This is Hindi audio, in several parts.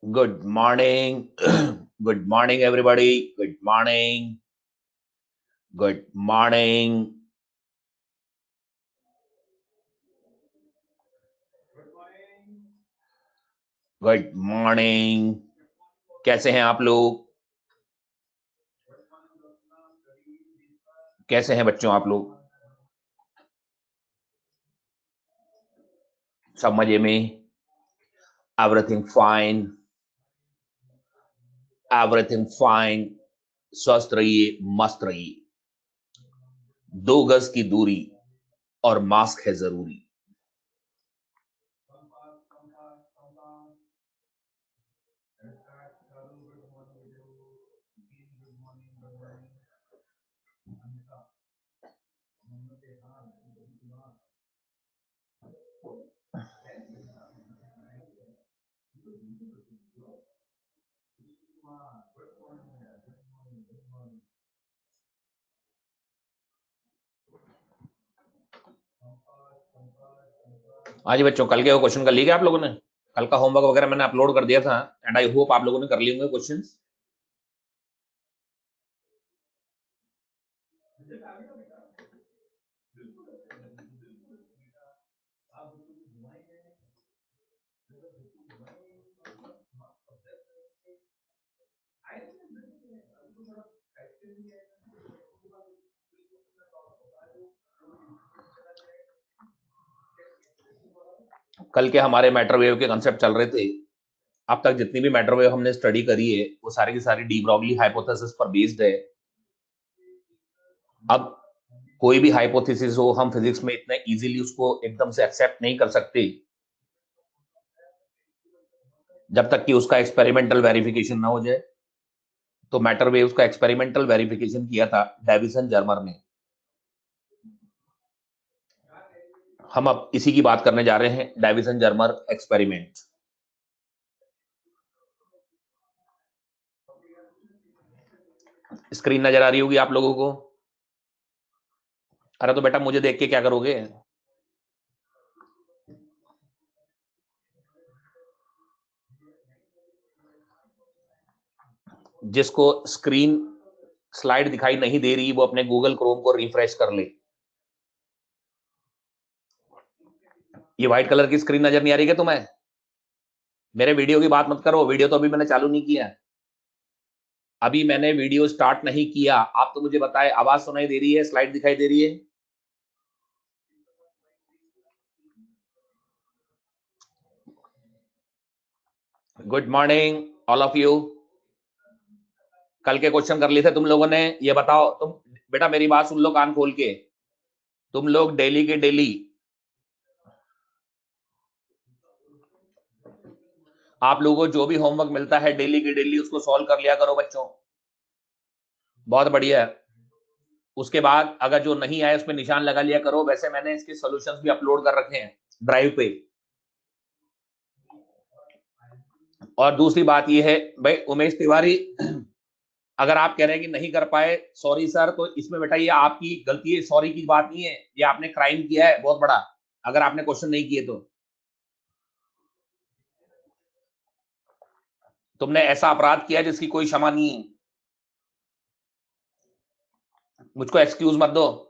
Good morning. Good morning, everybody. Good morning. Good morning. Good morning. कैसे हैं आप लोग? कैसे हैं बच्चों आप लोग? सब मजे में? Everything fine. Everything fine. स्वस्थ रहिए, मस्त रहिए। 2 गज की दूरी और मास्क है जरूरी। हाँ जी बच्चों, कल के वो क्वेश्चन कर लिए क्या आप लोगों ने? कल का होमवर्क वगैरह मैंने अपलोड कर दिया था एंड आई होप आप लोगों ने कर लिए होंगे क्वेश्चंस। कल के हमारे मैटरवेव के कंसेप्ट चल रहे थे। अब तक जितनी भी मैटरवेव हमने स्टडी करी है वो सारी की सारी डी ब्रॉगली हाइपोथेसिस पर बेस्ड है। अब कोई भी हाइपोथेसिस हो, हम फिजिक्स में इतना इजीली उसको एकदम से एक्सेप्ट नहीं कर सकते जब तक कि उसका एक्सपेरिमेंटल वेरिफिकेशन ना हो जाए। तो मैटर वेव्स का एक्सपेरिमेंटल वेरिफिकेशन किया था डेविसन जर्मर ने। हम अब इसी की बात करने जा रहे हैं, डेविसन जर्मर एक्सपेरिमेंट। स्क्रीन नजर आ रही होगी आप लोगों को? अरे तो बेटा मुझे देख के क्या करोगे? जिसको स्क्रीन स्लाइड दिखाई नहीं दे रही वो अपने गूगल क्रोम को रिफ्रेश कर ले। ये व्हाइट कलर की स्क्रीन नजर नहीं आ रही क्या तुम्हें? मेरे वीडियो की बात मत करो, वीडियो तो अभी मैंने चालू नहीं किया। अभी मैंने वीडियो स्टार्ट नहीं किया। आप तो मुझे बताएं, आवाज सुनाई दे रही है, स्लाइड दिखाई दे रही है? Good morning all of you. कल के क्वेश्चन कर लिए थे तुम लोगों ने? ये बताओ तुम, बेटा मेरी बात सुन लो कान खोल के। तुम लोग डेली के डेली, आप लोगों को जो भी होमवर्क मिलता है डेली के डेली उसको सॉल्व कर लिया करो बच्चों। बहुत बढ़िया है। उसके बाद अगर जो नहीं आए उसमें निशान लगा लिया करो। वैसे मैंने इसके सॉल्यूशंस भी अपलोड कर रखे हैं ड्राइव पे। और दूसरी बात ये है भाई उमेश तिवारी, अगर आप कह रहे हैं कि नहीं कर पाए, सॉरी सर, तो इसमें बेटा ये आपकी गलती है, सॉरी की बात नहीं है। ये आपने क्राइम किया है बहुत बड़ा, अगर आपने क्वेश्चन नहीं किए तो। तुमने ऐसा अपराध किया जिसकी कोई क्षमा नहीं है। मुझको एक्सक्यूज मत दो।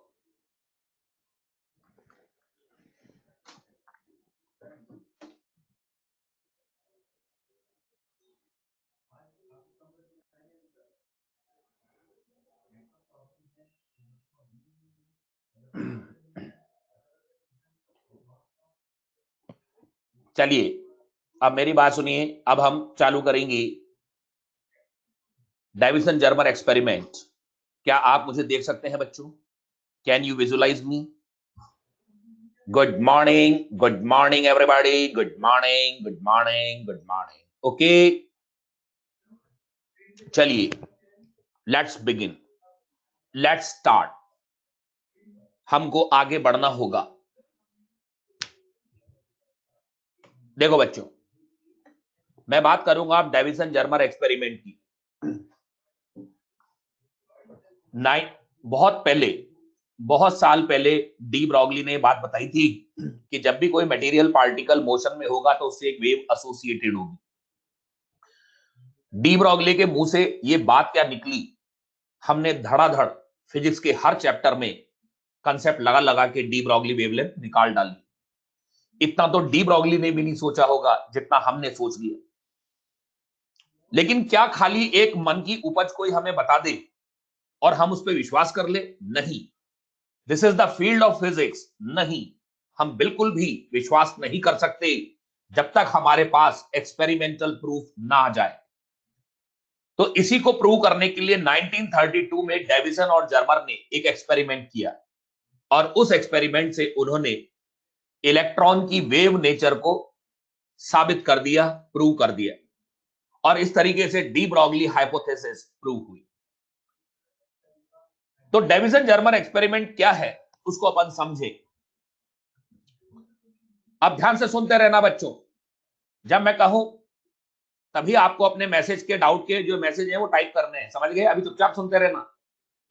चलिए अब मेरी बात सुनिए, अब हम चालू करेंगे डेविसन जर्मर एक्सपेरिमेंट। क्या आप मुझे देख सकते हैं बच्चों? Can you visualise me? Good morning, good morning everybody, good morning, good morning, good morning. Okay चलिए, लेट्स बिगिन, लेट्स स्टार्ट। हमको आगे बढ़ना होगा। देखो बच्चों, मैं बात करूंगा अब डेविसन जर्मर एक्सपेरिमेंट की। बहुत पहले, बहुत साल पहले डी ब्रॉगली ने बात बताई थी कि जब भी कोई मटेरियल पार्टिकल मोशन में होगा तो उससे एक वेव एसोसिएटेड होगी। डी ब्रॉगली के मुंह से ये बात क्या निकली, हमने धड़ाधड़ फिजिक्स के हर चैप्टर में कंसेप्ट लगा लगा के डी ब्रॉगली वेवलेंथ निकाल डाली। इतना तो डी ब्रॉगली ने भी नहीं सोचा होगा जितना हमने सोच लिया। लेकिन क्या खाली एक मन की उपज कोई हमें बता दे और हम उस पर विश्वास कर ले? नहीं। This is the field of physics. नहीं, हम बिल्कुल भी विश्वास नहीं कर सकते जब तक हमारे पास एक्सपेरिमेंटल प्रूफ ना आ जाए। तो इसी को प्रूव करने के लिए 1932 में डेविसन और जर्मर ने एक एक्सपेरिमेंट किया और उस एक्सपेरिमेंट से उन्होंने इलेक्ट्रॉन की वेव नेचर को साबित कर दिया, प्रूव कर दिया, और इस तरीके से डी ब्रॉगली हाइपोथेसिस प्रूव हुई। तो डेविसन जर्मर एक्सपेरिमेंट क्या है उसको अपन समझे। अब ध्यान से सुनते रहना बच्चों, जब मैं कहूं तभी आपको अपने मैसेज के डाउट के जो मैसेज है वो टाइप करने हैं, समझ गए? अभी चुपचाप सुनते रहना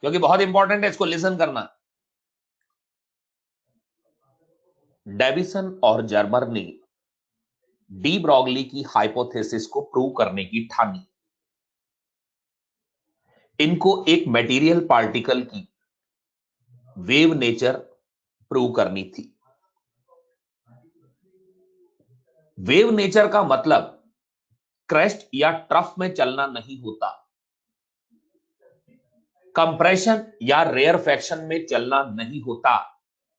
क्योंकि बहुत इंपॉर्टेंट है, इसको लिसन करना। डेविसन और जर्मर ने डी ब्रॉगली की हाइपोथेसिस को प्रूव करने की ठानी। इनको एक मटेरियल पार्टिकल की वेव नेचर प्रूव करनी थी। वेव नेचर का मतलब क्रेस्ट या ट्रफ में चलना नहीं होता, कंप्रेशन या रेयरफैक्शन में चलना नहीं होता।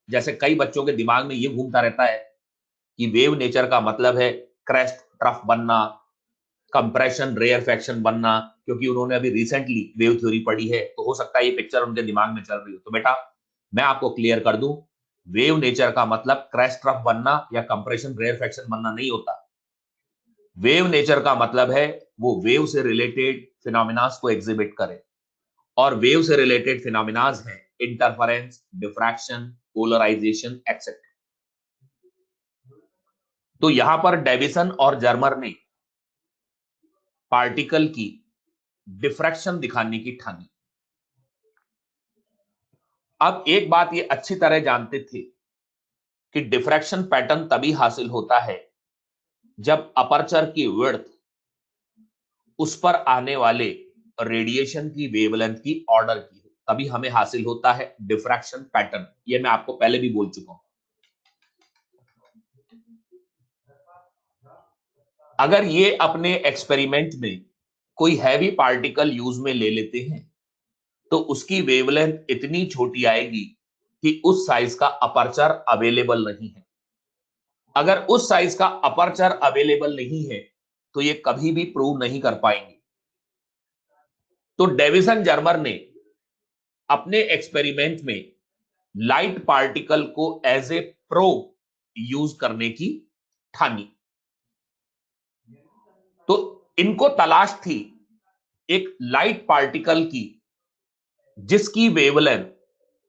जैसे कई बच्चों के दिमाग में यह घूमता रहता है कि वेव नेचर का मतलब है क्रेस्ट ट्रफ बनना, कंप्रेशन रेयरफैक्शन बनना, क्योंकि उन्होंने अभी रिसेंटली वेव थ्योरी पढ़ी है तो हो सकता है ये पिक्चर उनके दिमाग में चल रही हो। तो बेटा मैं आपको क्लियर कर दूं, वेव नेचर का मतलब क्रेस्ट ट्रफ बनना या कंप्रेशन रेयरफैक्शन बनना नहीं होता। वेव नेचर का मतलब है वो वेव से रिलेटेड फिनोमिनास को एग्जिबिट करे, और वेव से रिलेटेड फिनोमिनास हैं इंटरफेरेंस, डिफ्रैक्शन, पोलराइजेशन एक्सेट्रा। तो यहां पर डेविसन और जर्मर ने पार्टिकल की डिफ्रैक्शन दिखाने की ठानी। अब एक बात ये अच्छी तरह जानते थे कि डिफ्रैक्शन पैटर्न तभी हासिल होता है जब अपर्चर की विड्थ उस पर आने वाले रेडिएशन की वेवलेंथ की ऑर्डर की हो, तभी हमें हासिल होता है डिफ्रैक्शन पैटर्न। ये मैं आपको पहले भी बोल चुका हूं। अगर ये अपने एक्सपेरिमेंट में कोई हैवी पार्टिकल यूज में ले लेते हैं तो उसकी वेवलेंथ इतनी छोटी आएगी कि उस साइज का अपर्चर अवेलेबल नहीं है। अगर उस साइज का अपर्चर अवेलेबल नहीं है तो ये कभी भी प्रूव नहीं कर पाएंगे। तो डेविसन जर्मर ने अपने एक्सपेरिमेंट में लाइट पार्टिकल को एज ए प्रोब यूज करने की ठानी। तो इनको तलाश थी एक लाइट पार्टिकल की जिसकी वेवलेंथ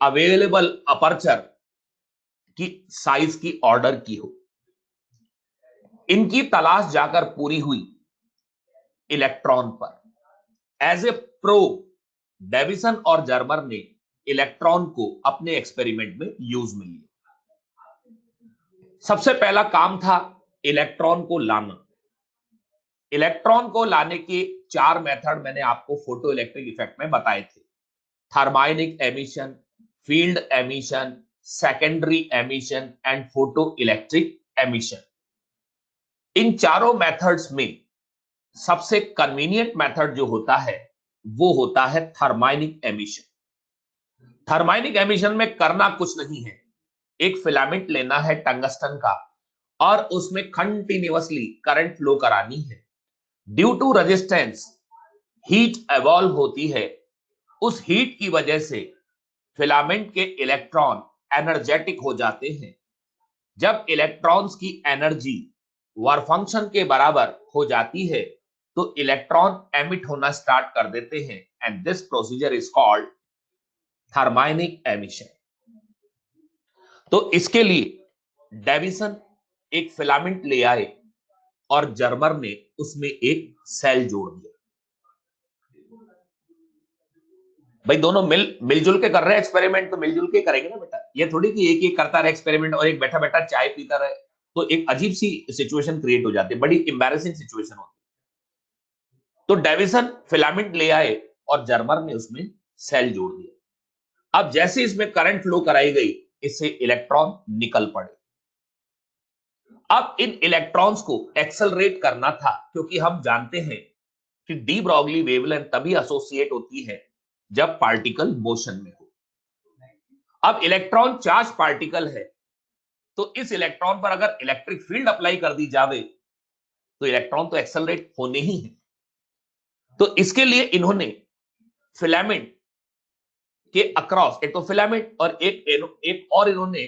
अवेलेबल अपर्चर की साइज की ऑर्डर की हो। इनकी तलाश जाकर पूरी हुई इलेक्ट्रॉन पर। एज ए प्रोब डेविसन और जर्मर ने इलेक्ट्रॉन को अपने एक्सपेरिमेंट में यूज में लिया। सबसे पहला काम था इलेक्ट्रॉन को लाना। इलेक्ट्रॉन को लाने के 4 मेथड मैंने आपको फोटो इलेक्ट्रिक इफेक्ट में बताए थे। Thermionic emission, field emission, secondary emission and photoelectric emission. इन चारों मेथड्स में सबसे कन्वीनियंट मेथड जो होता है वो होता है थर्माइनिक एमिशन। थर्माइनिक एमिशन में करना कुछ नहीं है, एक फिलामेंट लेना है टंगस्टन का और उसमें कंटिन्यूअसली करंट फ्लो करानी है। Due to resistance heat evolve होती है, उस हीट की वजह से फिलामेंट के इलेक्ट्रॉन एनर्जेटिक हो जाते हैं। जब इलेक्ट्रॉन्स की एनर्जी वर्क फंक्शन के बराबर हो जाती है तो इलेक्ट्रॉन एमिट होना स्टार्ट कर देते हैं and this procedure is called thermionic emission. तो इसके लिए डेविसन एक फिलामेंट ले आए और जर्मर ने उसमें एक सेल जोड़ दिया। भाई दोनों मिलजुल के कर रहे हैं एक्सपेरिमेंट तो मिलजुल के करेंगे ना बेटा। ये थोड़ी कि एक एक करता रहे एक्सपेरिमेंट और एक बैठा बैठा चाय पीता रहे, तो एक अजीब सी सिचुएशन क्रिएट हो जाती है, बड़ी एम्बैरेसिंग सिचुएशन होती तो डेविसन फिलामेंट ले आए और जर्मर ने उसमें सेल जोड़ दिया। अब जैसे इसमें करंट फ्लो कराई गई, इससे इलेक्ट्रॉन निकल पड़े। अब इन इलेक्ट्रॉन्स को एक्सेलरेट करना था, क्योंकि हम जानते हैं कि डी ब्रॉगली वेवलेंथ तभी एसोसिएट होती है जब पार्टिकल मोशन में हो। अब इलेक्ट्रॉन चार्ज पार्टिकल है, तो इस इलेक्ट्रॉन पर अगर इलेक्ट्रिक फील्ड अप्लाई कर दी जावे तो इलेक्ट्रॉन तो एक्सेलरेट होने ही है। तो इसके लिए इन्होंने फिलामेंट के अक्रॉस एक तो फिलामेंट और एक और इन्होंने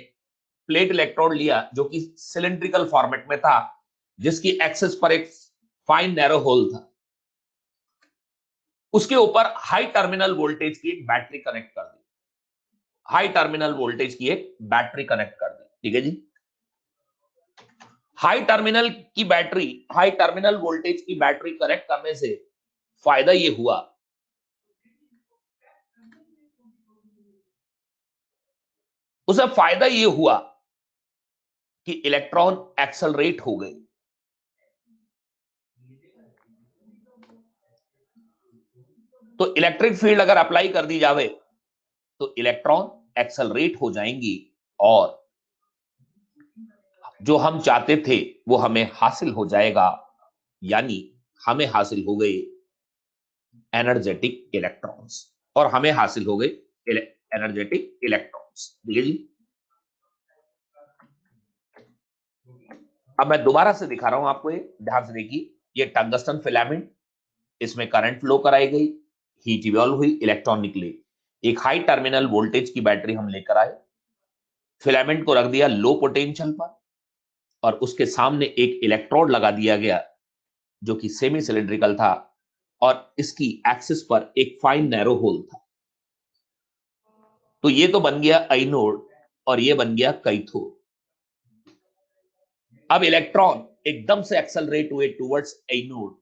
प्लेट इलेक्ट्रोड लिया जो कि सिलेंड्रिकल फॉर्मेट में था, जिसकी एक्सिस पर एक फाइन नैरो होल था। उसके ऊपर हाई टर्मिनल वोल्टेज की एक बैटरी कनेक्ट कर दी, हाई टर्मिनल वोल्टेज की एक बैटरी कनेक्ट कर दी। ठीक है जी। हाई टर्मिनल वोल्टेज की बैटरी कनेक्ट करने से फायदा ये हुआ कि इलेक्ट्रॉन एक्सेलरेट हो गए। तो इलेक्ट्रिक फील्ड अगर अप्लाई कर दी जावे तो इलेक्ट्रॉन एक्सेलरेट हो जाएंगी और जो हम चाहते थे वो हमें हासिल हो जाएगा, यानी हमें हासिल हो गए एनर्जेटिक इलेक्ट्रॉन्स, और हमें हासिल हो गए एनर्जेटिक इलेक्ट्रॉन्स। ठीक है जी। अब मैं दोबारा से दिखा रहा हूं आपको, ये ध्यान से देखिए। ये टंगस्टन फिलामेंट, इसमें करंट फ्लो कराई गई, हीट इवॉल्व हुई, इलेक्ट्रॉन निकले। एक हाई टर्मिनल वोल्टेज की बैटरी हम लेकर आए, फिलामेंट को रख दिया लो पोटेंशियल पर और उसके सामने एक इलेक्ट्रोड लगा दिया गया जो कि सेमी सिलिंड्रिकल था और इसकी एक्सिस पर एक फाइन नैरो होल था। तो ये तो बन गया एनोड और ये बन गया कैथोड। अब इलेक्ट्रॉन एकदम से एक्सेलरेट हुए टुवर्ड्स एनोड,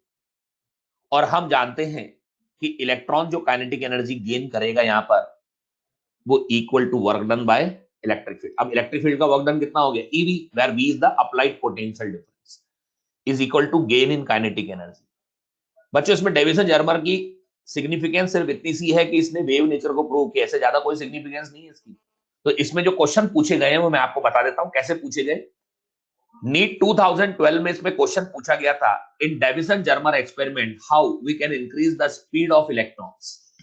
और हम जानते हैं कि इलेक्ट्रॉन जो काइनेटिक एनर्जी गेन करेगा यहां पर वो equal to work done by electric field. अब इलेक्ट्रिक फील्ड का वर्क डन कितना हो गया, eV, where V is the applied potential difference, is equal to gain in kinetic energy. बच्चों इसमें डेविसन जर्मर की सिग्निफिकेंस सिर्फ इतनी सी है कि इसने वेव नेचर को प्रूव किया, ऐसे ज्यादा कोई सिग्निफिकेंस नहीं है इसकी। तो इसमें जो क्वेश्चन पूछे गए हैं वो मैं आपको बता देता हूं कैसे पूछे गए। नीट 2012 में इसमें क्वेश्चन पूछा गया था, in Davisson Germer experiment how we can increase the speed of electrons.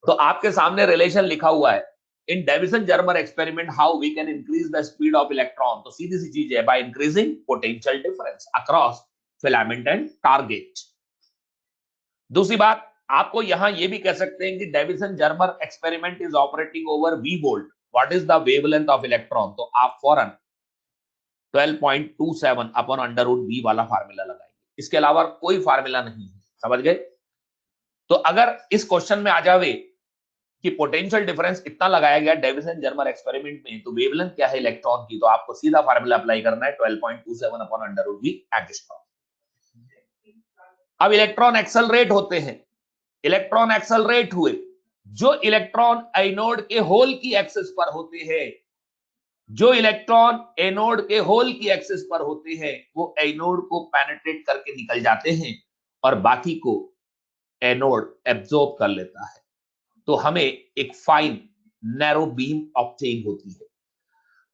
तो आपके सामने रिलेशन लिखा हुआ है, in Davisson Germer experiment how we can increase the speed of electron. तो सीधी सी चीज है, by increasing potential difference across filament and target. दूसरी बात, आपको यहां ये भी कह सकते हैं कि Davisson Germer experiment is operating over V volt, what is the wavelength of electron. तो आप फौरन 12.27 अपॉन अंडर रूट वी वाला फार्मूला लगाएंगे, इसके अलावा कोई फार्मूला नहीं है। समझ गए। तो अगर इस क्वेश्चन में आ जावे कि पोटेंशियल डिफरेंस इतना लगाया गया डेविसन जर्मर एक्सपेरिमेंट में, तो वेवलेंथ क्या है इलेक्ट्रॉन की, तो आपको सीधा फार्मूला अप्लाई करना है 12.27 upon under root V angstrom. अब इलेक्ट्रॉन एक्सेलरेट होते हैं, इलेक्ट्रॉन एक्सेलरेट हुए, जो इलेक्ट्रॉन एनोड के होल की एक्सिस पर होते हैं, जो इलेक्ट्रॉन एनोड के होल की एक्सिस पर होते हैं वो एनोड को पेनिट्रेट करके निकल जाते हैं और बाकी को एनोड एब्जॉर्ब कर लेता है। तो हमें एक फाइन नैरो बीम ऑब्टेन होती है,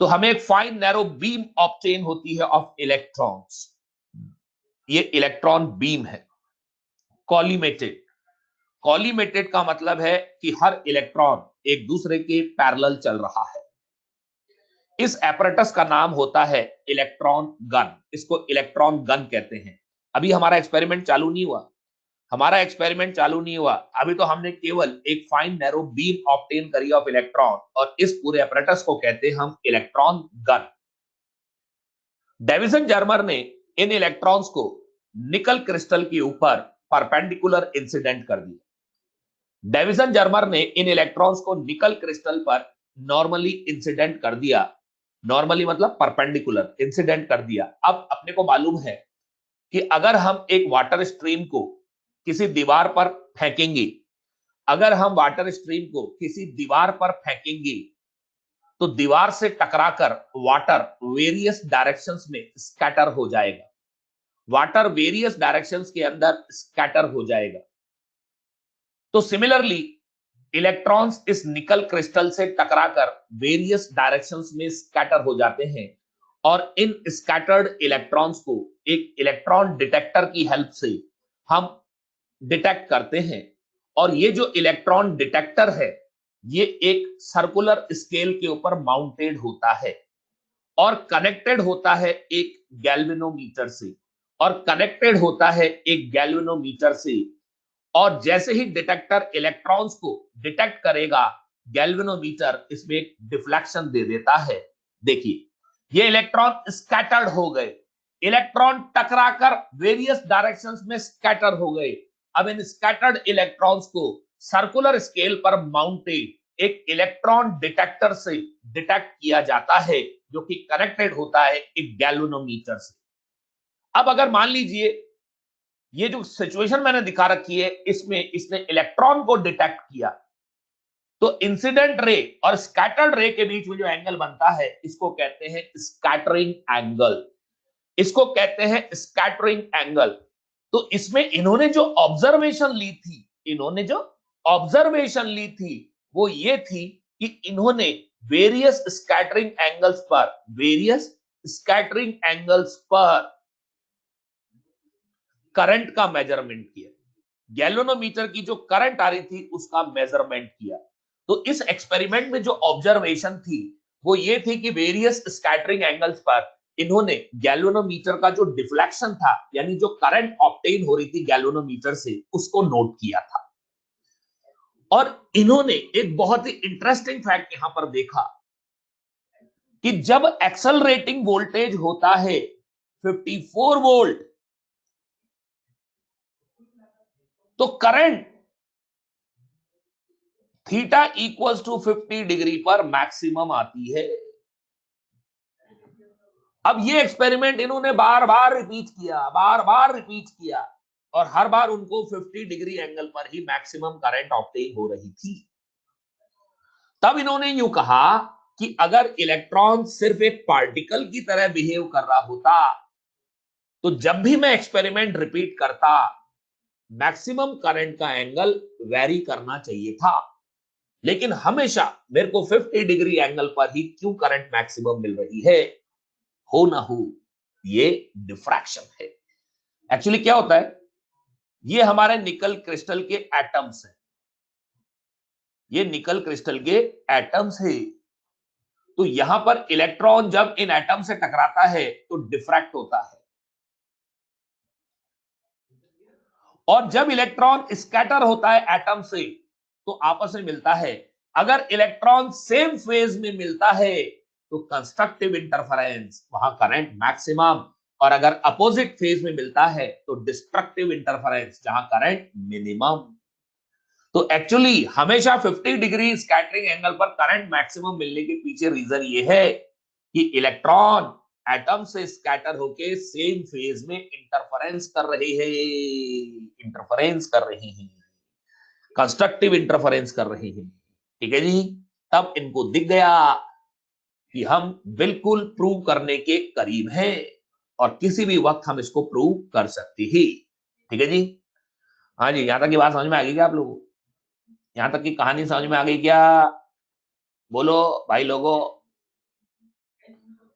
तो हमें एक फाइन नैरो बीम ऑब्टेन होती है ऑफ इलेक्ट्रॉन्स। ये इलेक्ट्रॉन बीम है कॉलीमेटेड। कॉलीमेटेड का मतलब है कि हर इलेक्ट्रॉन एक दूसरे के पैरेलल चल रहा है। इस एपरेटस का नाम होता है इलेक्ट्रॉन गन, इसको इलेक्ट्रॉन गन कहते हैं। अभी हमारा एक्सपेरिमेंट चालू नहीं हुआ, अभी तो हमने केवल एक फाइन नैरो बीम ऑब्टेन करी ऑफ इलेक्ट्रॉन और इस पूरे एपरेटस को कहते हैं हम इलेक्ट्रॉन गन। डेविसन जर्मर ने इन इलेक्ट्रॉन्स को निकल क्रिस्टल के ऊपर परपेंडिकुलर इंसिडेंट कर दिया। डेविसन जर्मर ने इन इलेक्ट्रॉन्स को निकल क्रिस्टल पर नॉर्मली इंसिडेंट कर दिया, नॉर्मली मतलब परपेंडिकुलर इंसिडेंट कर दिया। अब अपने को मालूम है कि अगर हम एक वाटर स्ट्रीम को किसी दीवार पर फेंकेंगे, अगर हम वाटर स्ट्रीम को किसी दीवार पर फेंकेंगे तो दीवार से टकराकर वाटर वेरियस डायरेक्शंस में स्कैटर हो जाएगा। वाटर वेरियस डायरेक्शंस के अंदर स्कैटर हो जाएगा। तो सिमिलरली इलेक्ट्रॉन्स इस निकल क्रिस्टल से टकराकर वेरियस डायरेक्शंस में स्कैटर हो जाते हैं और इन स्कैटर्ड इलेक्ट्रॉन्स को एक इलेक्ट्रॉन डिटेक्टर की हेल्प से हम डिटेक्ट करते हैं। और ये जो इलेक्ट्रॉन डिटेक्टर है ये एक सर्कुलर स्केल के ऊपर माउंटेड होता है और कनेक्टेड होता है एक गैल्वेनोमीटर से, और कनेक्टेड होता है एक गैल्वेनोमीटर से। और जैसे ही डिटेक्टर इलेक्ट्रॉन्स को डिटेक्ट करेगा, गैल्वेनोमीटर इसमें एक डिफ्लेक्शन दे देता है। देखिए ये इलेक्ट्रॉन स्कैटर्ड हो गए, इलेक्ट्रॉन टकराकर वेरियस डायरेक्शंस में स्कैटर हो गए। अब इन स्कैटर्ड इलेक्ट्रॉन्स को सर्कुलर स्केल पर माउंटेड एक इलेक्ट्रॉन डिटेक्टर से डिटेक्ट किया जाता है, जो कि कनेक्टेड होता है एक गैल्वेनोमीटर से। अब अगर मान लीजिए ये जो सिचुएशन मैंने दिखा रखी है, इसमें इसने इलेक्ट्रॉन को डिटेक्ट किया, तो इंसिडेंट रे और स्कैटर्ड रे के बीच में जो एंगल बनता है इसको कहते हैं स्कैटरिंग एंगल। इसको कहते हैं स्कैटरिंग एंगल। तो इसमें इन्होंने जो ऑब्जर्वेशन ली थी वो ये थी कि इन्होंने वेरियस स्कैटरिंग एंगल्स पर करंट का मेजरमेंट किया। गैल्वेनोमीटर की जो करंट आ रही थी उसका मेजरमेंट किया। तो इस एक्सपेरिमेंट में जो ऑब्जर्वेशन थी वो ये थी कि वेरियस स्कैटरिंग एंगल्स पर इन्होंने गैल्वेनोमीटर का जो डिफ्लेक्शन था, यानी जो करंट ऑब्टेन हो रही थी गैल्वेनोमीटर से, उसको नोट किया था। और इन्होंने एक बहुत ही इंटरेस्टिंग फैक्ट यहां पर देखा कि जब एक्सेलरेटिंग वोल्टेज होता है 54 वोल्ट, तो current theta equals to 50 degree पर मैक्सिमम आती है। अब ये एक्सपेरिमेंट इन्होंने बार बार रिपीट किया और हर बार उनको 50 डिग्री एंगल पर ही मैक्सिमम करंट ऑब्टेन हो रही थी। तब इन्होंने यूं कहा कि अगर इलेक्ट्रॉन सिर्फ एक पार्टिकल की तरह बिहेव कर रहा होता तो जब भी मैं एक्सपेरिमेंट रिपीट करता, मैक्सिमम करंट का एंगल वेरी करना चाहिए था, लेकिन हमेशा मेरे को 50 डिग्री एंगल पर ही क्यों करंट मैक्सिमम मिल रही है? हो ना हो, ये डिफ्रैक्शन है। एक्चुअली क्या होता है, ये हमारे निकल क्रिस्टल के एटम्स हैं, ये निकल क्रिस्टल के एटम्स है। तो यहां पर इलेक्ट्रॉन जब इन एटम से टकराता है तो डिफ्रैक्ट होता है, और जब इलेक्ट्रॉन स्कैटर होता है एटम से तो आपस में मिलता है। अगर इलेक्ट्रॉन सेम फेज में मिलता है तो कंस्ट्रक्टिव इंटरफेरेंस, वहां करंट मैक्सिमम, और अगर अपोजिट फेज में मिलता है तो डिस्ट्रक्टिव इंटरफेरेंस, जहां करंट मिनिमम। तो एक्चुअली हमेशा 50 डिग्री स्कैटरिंग एंगल पर करंट मैक्सिमम मिलने के पीछे रीजन ये है कि इलेक्ट्रॉन एटम से स्कैटर होके सेम फेज में इंटरफेरेंस कर रहे हैं, कंस्ट्रक्टिव इंटरफेरेंस कर रहे हैं। ठीक है जी। तब इनको दिख गया कि हम बिल्कुल प्रूव करने के करीब हैं और किसी भी वक्त हम इसको प्रूव कर सकते हैं। ठीक है जी। हाँ जी, यहां तक की बात समझ में आ गई क्या आप लोगों को? यहां तक की कहानी समझ में आ गई क्या? बोलो भाई लोगों,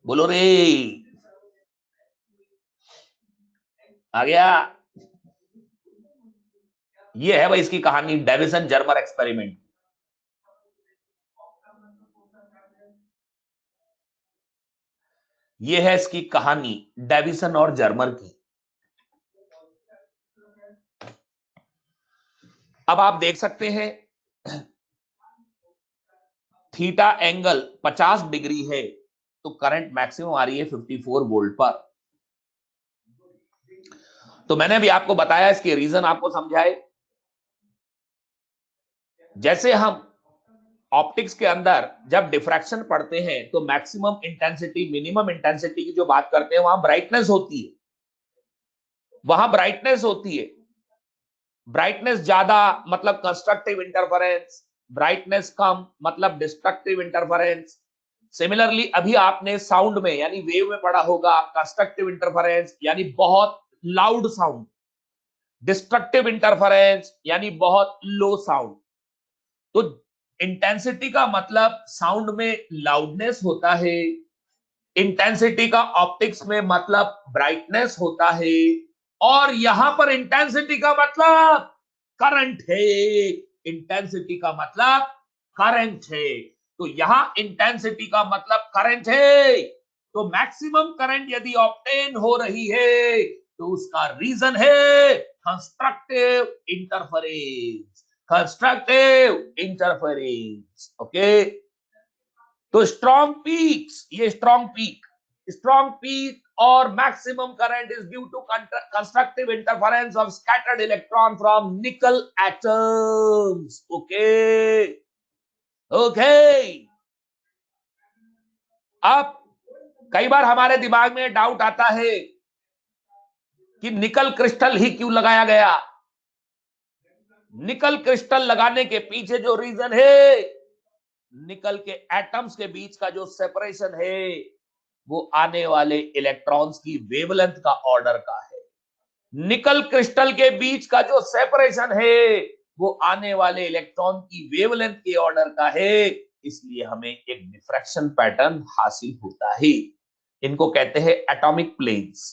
बोलो रे, आ गया? ये है भाई इसकी कहानी, डेविसन जर्मर एक्सपेरिमेंट। ये है इसकी कहानी डेविसन और जर्मर की। अब आप देख सकते हैं थीटा एंगल 50 डिग्री है तो करंट मैक्सिमम आ रही है 54 वोल्ट पर। तो मैंने भी आपको बताया, इसके रीजन आपको समझाए। जैसे हम ऑप्टिक्स के अंदर जब डिफ्रैक्शन पढ़ते हैं तो मैक्सिमम इंटेंसिटी मिनिमम इंटेंसिटी की जो बात करते हैं वहां ब्राइटनेस होती है, ब्राइटनेस ज्यादा मतलब कंस्ट्रक्टिव इंटरफेरेंस, ब्राइटनेस कम मतलब डिस्ट्रक्टिव इंटरफेरेंस। सिमिलरली अभी आपने साउंड में यानी वेव में पढ़ा होगा कंस्ट्रक्टिव इंटरफेरेंस यानी बहुत लाउड साउंड, डिस्ट्रक्टिव इंटरफेरेंस यानी बहुत लो साउंड। तो इंटेंसिटी का मतलब साउंड में लाउडनेस होता है, इंटेंसिटी का ऑप्टिक्स में मतलब ब्राइटनेस होता है, और यहां पर इंटेंसिटी का मतलब करंट है। इंटेंसिटी का मतलब करंट है। तो यहां इंटेंसिटी का मतलब करंट है। तो मैक्सिमम करंट यदि ऑब्टेन हो रही है तो उसका रीजन है constructive interference. Constructive interference, okay. तो स्ट्रॉन्ग पीक और maximum current is due to constructive interference of scattered electron from nickel atoms. Okay okay. अब कई बार हमारे दिमाग में डाउट आता है कि निकल क्रिस्टल ही क्यों लगाया गया। निकल क्रिस्टल लगाने के पीछे जो रीजन है, निकल के एटम्स के बीच का जो सेपरेशन है वो आने वाले इलेक्ट्रॉन्स की वेवलेंथ का ऑर्डर का है। निकल क्रिस्टल के बीच का जो सेपरेशन है वो आने वाले इलेक्ट्रॉन की वेवलेंथ के ऑर्डर का है, इसलिए हमें एक डिफ्रैक्शन पैटर्न हासिल होता है। इनको कहते हैं atomic planes.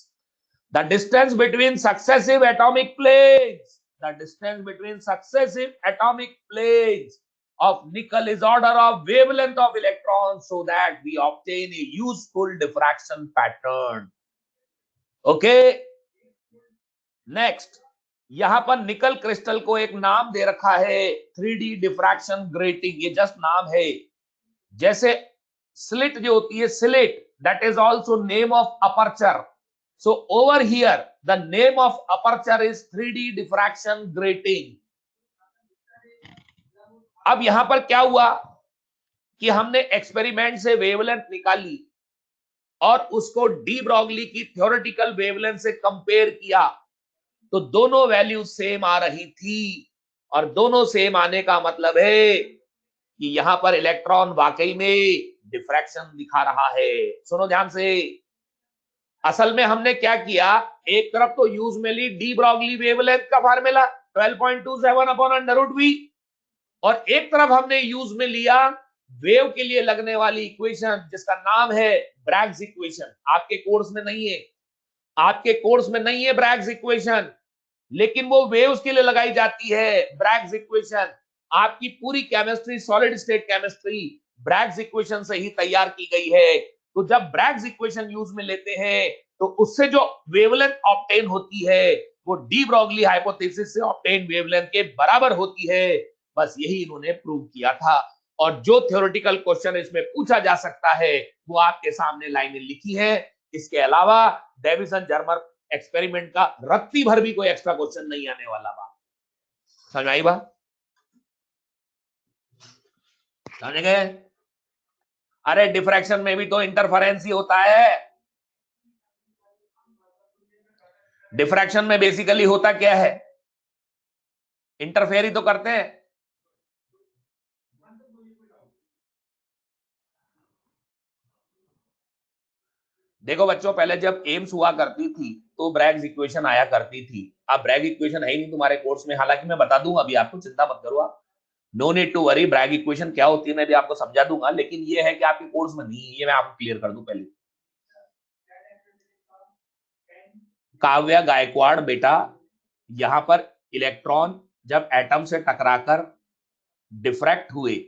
The distance between successive atomic planes, the distance between successive atomic planes of nickel is order of wavelength of electrons so that we obtain a useful diffraction pattern. Okay, next, यहां पर निकल क्रिस्टल को एक नाम दे रखा है 3D डिफ्रैक्शन ग्रेटिंग। ये जस्ट नाम है। जैसे स्लिट जो होती है, slit, that is also name of aperture. So over here the name of aperture is 3D diffraction grating. अब यहां पर क्या हुआ कि हमने एक्सपेरिमेंट से वेवलेंथ निकाली और उसको डी ब्रॉगली की थ्योरेटिकल वेवलेंथ से कंपेयर किया, तो दोनों वैल्यू सेम आ रही थी। और दोनों सेम आने का मतलब है कि यहां पर इलेक्ट्रॉन वाकई में डिफ्रैक्शन दिखा रहा है। सुनो ध्यान से, असल में हमने क्या किया, एक तरफ तो यूज में ली डी ब्रॉगली वेवलेंथ का formula 12.27 upon under root V, और एक तरफ हमने यूज में लिया वेव के लिए लगने वाली इक्वेशन जिसका नाम है ब्रैग्स इक्वेशन। आपके कोर्स में नहीं है, आपके कोर्स में नहीं है ब्रैग्स इक्वेशन, लेकिन वो वेव्स के लिए लगाई जाती है ब्रैग्स इक्वेशन। आपकी पूरी chemistry, solid state chemistry Bragg's equation से ही तैयार की गई है। तो जब ब्रैग्स इक्वेशन यूज में लेते हैं तो उससे जो वेवलेंथ ऑब्टेन होती है वो डी ब्रॉगली हाइपोथेसिस से ऑब्टेन वेवलेंथ के बराबर होती है। बस यही इन्होंने प्रूव किया था। और जो थ्योरेटिकल क्वेश्चन इसमें पूछा जा सकता है वो आपके सामने लाइनें लिखी है। इसके अलावा डेविसन जर्मर एक्सपेरिमेंट का रत्ती भर भी कोई एक्स्ट्रा क्वेश्चन नहीं आने वाला। बात समझ आई? बात समझ गए? अरे डिफ्रैक्शन में भी तो इंटरफेरेंस ही होता है। डिफ्रैक्शन में बेसिकली होता क्या है, इंटरफेयर ही तो करते हैं। देखो बच्चों, पहले जब एम्स हुआ करती थी तो ब्रैग्स इक्वेशन आया करती थी। अब ब्रैग इक्वेशन है ही नहीं तुम्हारे कोर्स में, हालांकि मैं बता दूंगा अभी आपको, चिंता मत करो आप। No need to worry, Bragg equation क्या होती है मैं भी आपको समझा दूंगा, लेकिन ये है कि आपके कोर्स में नहीं है, ये मैं आपको क्लियर कर दूं पहले। काव्या गायकवाड़ बेटा, यहां पर इलेक्ट्रॉन जब एटम से टकराकर डिफ्रैक्ट हुए,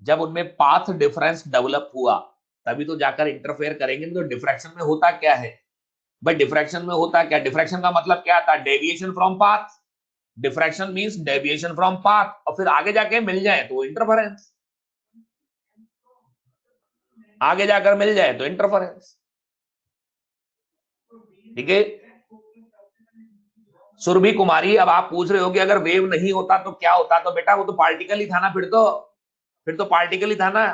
जब उनमें पाथ डिफरेंस डेवलप हुआ तभी तो जाकर इंटरफेयर करेंगे। तो डिफ्रैक्शन में होता क्या है भाई, डिफ्रैक्शन में होता क्या, डिफ्रैक्शन का मतलब क्या था, deviation from path. Diffraction means deviation from path, और फिर आगे जाके मिल जाए तो इंटरफेरेंस, आगे जाकर मिल जाए तो इंटरफेरेंस। ठीक है सुरभि कुमारी, अब आप पूछ रहे हो कि अगर वेव नहीं होता तो क्या होता, तो बेटा वो तो पार्टिकल ही था ना, फिर तो पार्टिकल ही था ना।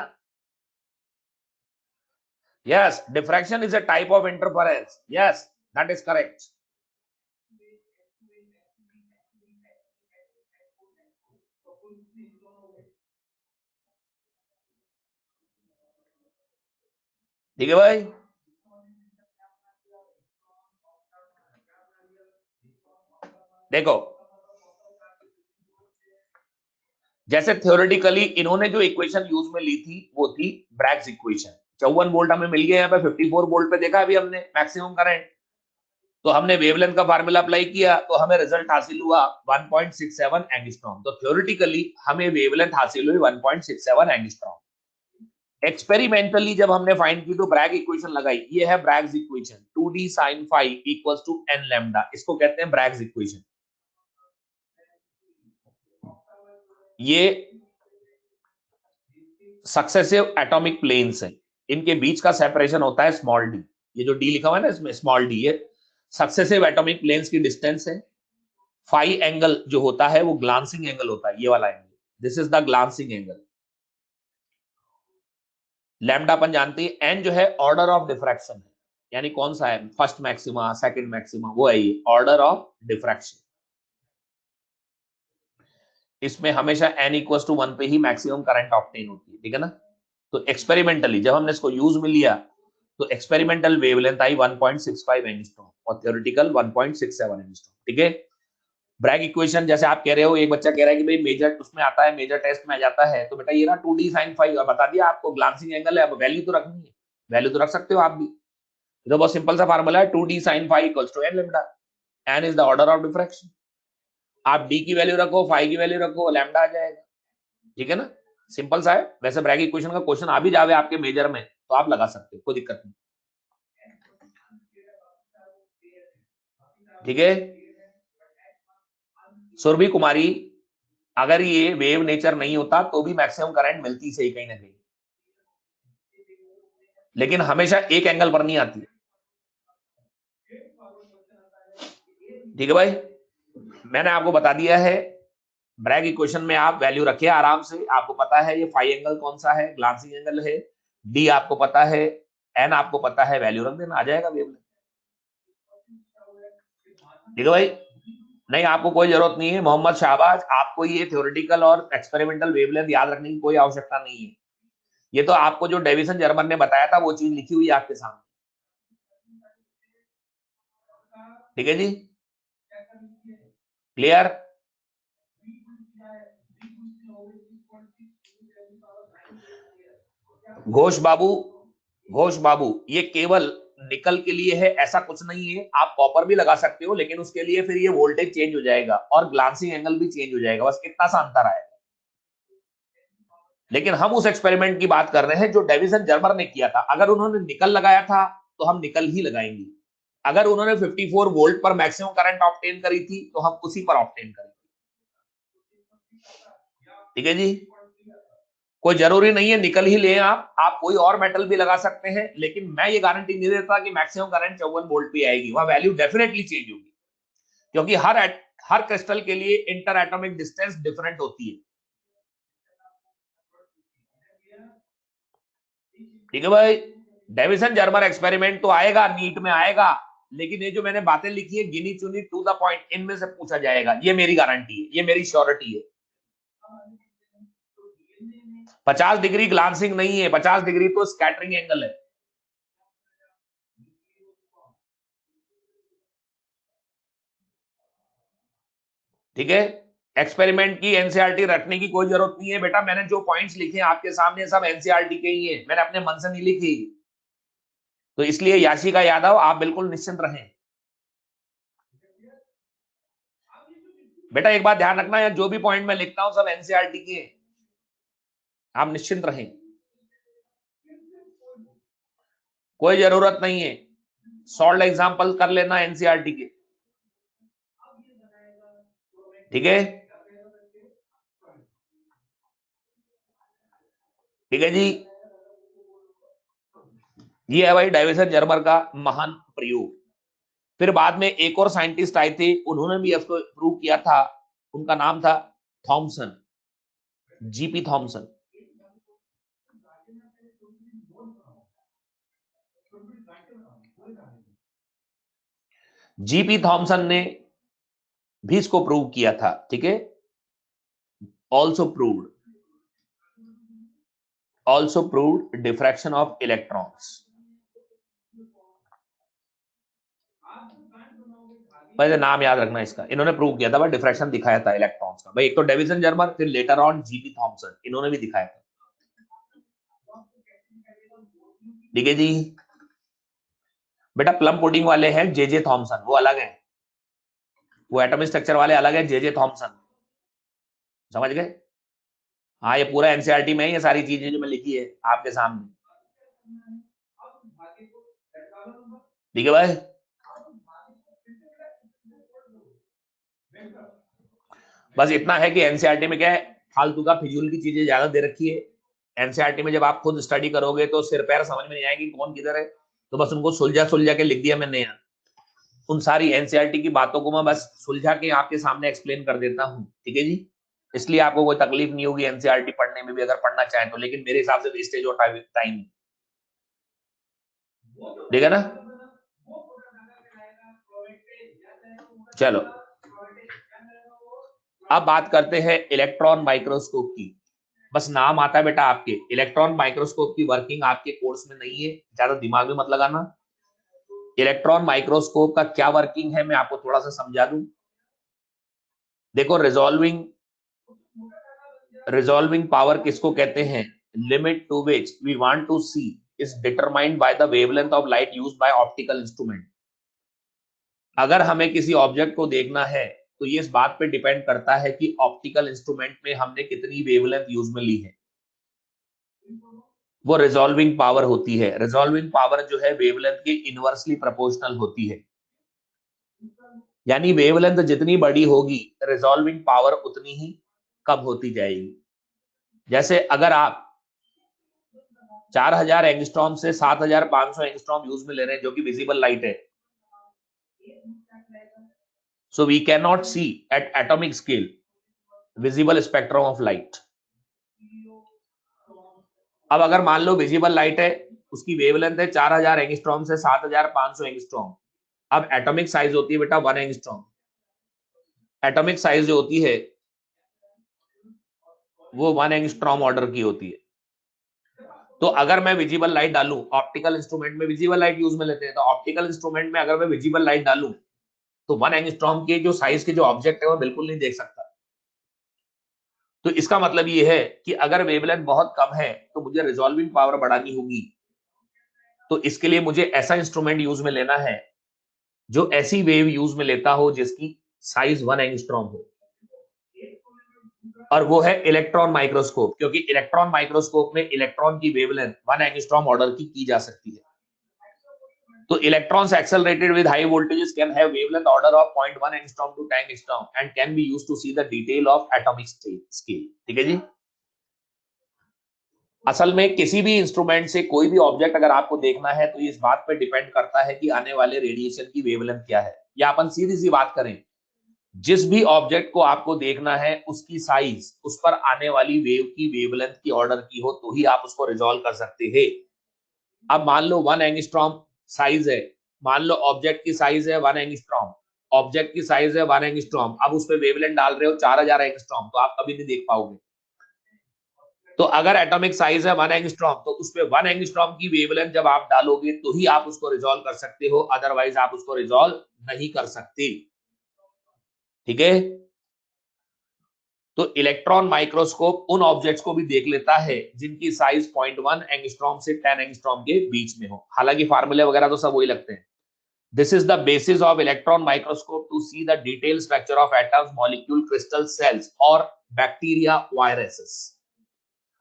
Yes, diffraction is a type of interference. Yes, that is correct. ठीक है भाई। देखो जैसे थ्योरेटिकली इन्होंने जो इक्वेशन यूज में ली थी वो थी ब्रैग्स इक्वेशन। 54 वोल्ट हमें मिल गया, यहाँ पे 54 वोल्ट पे देखा अभी हमने मैक्सिमम करंट, तो हमने वेवलेंथ का फार्मूला अप्लाई किया तो हमें रिजल्ट हासिल हुआ 1.67 एंगस्ट्रॉम। तो थ्योरेटिकली हमें वेवलेंथ हासिल हुई 1.67 एंगस्ट्रॉम। एक्सपेरिमेंटली जब हमने फाइंड की तो ब्रैग इक्वेशन लगाई, ये है Bragg's equation 2d sin phi equals to n lambda, इसको कहते हैं ब्रैग्स इक्वेशन। ये सक्सेसिव एटॉमिक प्लेन्स है, इनके बीच का सेपरेशन होता है स्मॉल डी। ये जो डी लिखा हुआ है ना इसमें स्मॉल डी, ये सक्सेसिव एटॉमिक प्लेन्स की डिस्टेंस है। फाई एंगल जो होता है वो ग्लांसिंग एंगल होता है, ये वाला angle, this is the glancing angle. Lambda अपन जानते हैं, एन जो है ऑर्डर ऑफ डिफ्रैक्शन है, यानी कौन सा है, फर्स्ट मैक्सिमा सेकंड मैक्सिमा, वो है ये ऑर्डर ऑफ डिफ्रैक्शन। इसमें हमेशा n इक्वल टू 1 पे ही मैक्सिमम करंट ऑब्टेन होती है, ठीक है ना। तो एक्सपेरिमेंटली जब हमने इसको यूज में लिया तो एक्सपेरिमेंटल वेवलेंथ आई 1.65 एंगस्ट्रॉम और थ्योरेटिकल 1.67 एंगस्ट्रॉम, ठीक है। ब्रैग इक्वेशन जैसे आप कह रहे हो, एक बच्चा कह रहा है कि भाई मेजर उसमें आता है, मेजर टेस्ट में आ जाता है, तो बेटा ये ना 2d sin phi बता दिया आपको, ग्लांसिंग एंगल है, अब वैल्यू तो रखनी है, वैल्यू तो रख सकते हो आप भी। तो बहुत सिंपल सा फार्मूला है 2d sin phi equals to n lambda, n is the order of diffraction. आप d की वैल्यू रखो, phi की वैल्यू रखो, लैम्डा आ जाएगा, ठीक है ना। सिंपल सा है। वैसे ब्रैग इक्वेशन का क्वेश्चन आ भी जावे आपके मेजर में तो आप लगा सकते हो, कोई दिक्कत नहीं, ठीक है। सुरभि कुमारी, अगर ये वेव नेचर नहीं होता तो भी मैक्सिमम करंट मिलती सही कहीं ना कहीं, लेकिन हमेशा एक एंगल पर नहीं आती, ठीक है भाई। मैंने आपको बता दिया है, ब्रैग इक्वेशन में आप वैल्यू रखिए आराम से, आपको पता है ये फाई एंगल कौन सा है, ग्लांसिंग एंगल है, डी आपको पता है, एन आपको पता है, वैल्यू रख देना, आ जाएगा वेवलेंथ, ठीक है भाई। नहीं आपको कोई जरूरत नहीं है मोहम्मद शाहबाज, आपको ये थ्योरेटिकल और एक्सपेरिमेंटल वेवलेंथ याद रखने की कोई आवश्यकता नहीं है। ये तो आपको जो डेविसन जर्मन ने बताया था वो चीज लिखी हुई है आपके सामने, ठीक है जी, क्लियर। घोष बाबू, घोष बाबू, ये केवल निकल के लिए है ऐसा कुछ नहीं है, आप कॉपर भी लगा सकते हो, लेकिन उसके लिए फिर ये वोल्टेज चेंज हो जाएगा और ग्लांसिंग एंगल भी चेंज हो जाएगा, बस इतना सा अंतर आएगा। लेकिन हम उस एक्सपेरिमेंट की बात कर रहे हैं जो डेविसन जर्मर ने किया था। अगर उन्होंने निकल लगाया था तो हम निकल ही लगाएंगे, अगर उन्होंने 54 वोल्ट पर मैक्सिमम करंट ऑब्टेन करी थी तो हम उसी पर ऑब्टेन करेंगे, ठीक है जी। कोई जरूरी नहीं है निकल ही ले, आप कोई और मेटल भी लगा सकते हैं, लेकिन मैं ये गारंटी नहीं देता कि मैक्सिमम करंट 54 वोल्ट पे आएगी, वह वैल्यू डेफिनेटली चेंज होगी, क्योंकि हर क्रिस्टल के लिए इंटर एटॉमिक डिस्टेंस डिफरेंट होती है, ठीक है भाई। डेविसन जर्मर एक्सपेरिमेंट तो आएगा, नीट में आएगा, लेकिन ये जो मैंने बातें लिखी है गिनी चुनी टू द पॉइंट, इनमें से पूछा जाएगा, ये मेरी गारंटी है, ये मेरी श्योरिटी है। 50 डिग्री ग्लांसिंग नहीं है, 50 डिग्री तो स्कैटरिंग एंगल है, ठीक है। एक्सपेरिमेंट की एनसीईआरटी रखने की कोई जरूरत नहीं है बेटा, मैंने जो पॉइंट्स लिखे हैं आपके सामने सब एनसीईआरटी के ही है, मैंने अपने मन से नहीं लिखी, तो इसलिए याशिका यादव आप बिल्कुल निश्चिंत रहें। बेटा एक बात ध्यान रखना, जो भी पॉइंट मैं लिखता हूं सब एनसीईआरटी के हैं, आप निश्चिंत रहें, कोई जरूरत नहीं है, सॉल्व एग्जांपल कर लेना एनसीईआरटी के, ठीक है, ठीक है जी। ये है भाई डेविसन जर्मर का महान प्रयोग। फिर बाद में एक और साइंटिस्ट आए थे, उन्होंने भी इसको प्रूव किया था, उनका नाम था Thomson, GP Thomson. GP Thomson ने भी इसको प्रूव किया था, ठीक है। Also proved diffraction of electrons. वैसे नाम याद रखना इसका, इन्होंने प्रूव किया था, बट डिफ्रैक्शन दिखाया था इलेक्ट्रॉन्स का भाई। एक तो डेविसन जर्मर, फिर लेटर ऑन जीबी थॉमसन, इन्होंने भी दिखाया था। ठीक है जी। बेटा प्लम पुडिंग वाले हैं जे थॉमसन, वो अलग है, वो एटॉमिक स्ट्रक्चर वाले अलग है, जे थॉमसन, समझ गए। हाँ ये पूरा एनसीईआरटी में है, ये सारी चीजें जो मैं लिखी है आपके सामने। ठीक है भाई। बस इतना है कि एनसीईआरटी में क्या है, फालतू का फिजूल की चीजें ज्यादा दे रखी है। एनसीईआरटी में जब आप खुद स्टडी करोगे तो सिर पैर समझ में नहीं आएगी कौन किधर है, तो बस उनको सुलझा सुलझा के लिख दिया मैंने यहाँ। उन सारी एनसीईआरटी की बातों को मैं बस सुलझा के आपके सामने एक्सप्लेन कर देता हूँ। ठीक है जी। इसलिए आपको कोई तकलीफ नहीं होगी एनसीईआरटी पढ़ने में भी, अगर पढ़ना चाहें तो, लेकिन मेरे हिसाब से वेस्टेज ऑफ टाइम। ठीक है ना। चलो अब बात करते हैं इलेक्ट्रॉन माइक्रोस्कोप की। बस नाम आता है बेटा आपके, इलेक्ट्रॉन माइक्रोस्कोप की वर्किंग आपके कोर्स में नहीं है, ज्यादा दिमाग में मत लगाना। इलेक्ट्रॉन माइक्रोस्कोप का क्या वर्किंग है मैं आपको थोड़ा सा समझा दूं। देखो रिजॉल्विंग पावर किसको कहते हैं, limit to which we want to see is determined by the wavelength of light used by optical instrument. अगर हमें किसी ऑब्जेक्ट को देखना है तो ये इस बात पे डिपेंड करता है कि ऑप्टिकल इंस्ट्रूमेंट में हमने कितनी वेवलेंथ यूज में ली है, वो रिजॉल्विंग पावर होती है। रिजॉल्विंग पावर जो है वेवलेंथ के इनवर्सली प्रोपोर्शनल होती है, यानी वेवलेंथ जितनी बड़ी होगी रिजॉल्विंग पावर उतनी ही कम होती जाएगी। जैसे अगर आप 4000 एंगस्ट्रॉम से 7500 एंगस्ट्रॉम यूज में ले रहे हैं जो कि विजिबल लाइट है, so we cannot see at atomic scale visible spectrum of light। अब अगर मान लो विजिबल लाइट है, उसकी वेवलेंथ है 4000 एंगस्ट्रॉम से 7500 एंगस्ट्रॉम। अब एटॉमिक साइज होती है बेटा 1 एंगस्ट्रॉम। एटॉमिक साइज जो होती है वो 1 एंगस्ट्रॉम ऑर्डर की होती है। तो अगर मैं विजिबल लाइट डालूं, ऑप्टिकल इंस्ट्रूमेंट में विजिबल लाइट यूज में लेते हैं, तो ऑप्टिकल इंस्ट्रूमेंट में अगर मैं विजिबल लाइट डालूं तो 1 एंगस्ट्रॉम के जो साइज के जो ऑब्जेक्ट है वो बिल्कुल नहीं देख सकता। तो इसका मतलब ये है कि अगर वेवलेंथ बहुत कम है तो मुझे रिजॉल्विंग पावर बढ़ानी होगी। तो इसके लिए मुझे ऐसा इंस्ट्रूमेंट यूज में लेना है जो ऐसी वेव यूज में लेता हो जिसकी साइज 1 एंगस्ट्रॉम हो, और वो है इलेक्ट्रॉन माइक्रोस्कोप, क्योंकि इलेक्ट्रॉन माइक्रोस्कोप में इलेक्ट्रॉन की वेवलेंथ 1 एंगस्ट्रॉम ऑर्डर की जा सकती है। तो electrons accelerated with high voltages can have wavelength order of 0.1 angstrom to 10 angstrom and can be used to see the detail of atomic scale। ठीक है जी। असल में किसी भी इंस्ट्रूमेंट से कोई भी ऑब्जेक्ट अगर आपको देखना है तो इस बात पे डिपेंड करता है कि आने वाले रेडिएशन की वेवलेंथ क्या है। या अपन सीधी सी बात करें, जिस भी ऑब्जेक्ट को आपको देखना है उसकी साइज उस पर आने वाली वेव की वेवलेंथ की ऑर्डर की हो तो ही आप उसको रिजॉल्व कर सकते हैं। अब मान लो 1 एंगस्ट्रॉम साइज है, मान लो ऑब्जेक्ट की साइज है 1 एंगस्ट्रॉम, ऑब्जेक्ट की साइज है 1 एंगस्ट्रॉम, अब उस पर वेवलेंथ डाल रहे हो 4000 एंगस्ट्रॉम, तो आप कभी नहीं देख पाओगे। तो अगर एटॉमिक साइज है 1 एंगस्ट्रॉम तो उस पे 1 एंगस्ट्रॉम की वेवलेंथ जब आप डालोगे तो ही आप उसको रिजॉल्व कर सकते हो, अदरवाइज आप उसको रिजॉल्व नहीं कर सकते। ठीक है। तो इलेक्ट्रॉन माइक्रोस्कोप उन ऑब्जेक्ट्स को भी देख लेता है जिनकी साइज 0.1 एंगस्ट्रॉम से 10 एंगस्ट्रॉम के बीच में हो। हालांकि फार्मूले वगैरह तो सब वही लगते हैं। This is the basis of electron microscope to see the detailed structure of atoms, molecule, crystal, cells और बैक्टीरिया वायरसेस।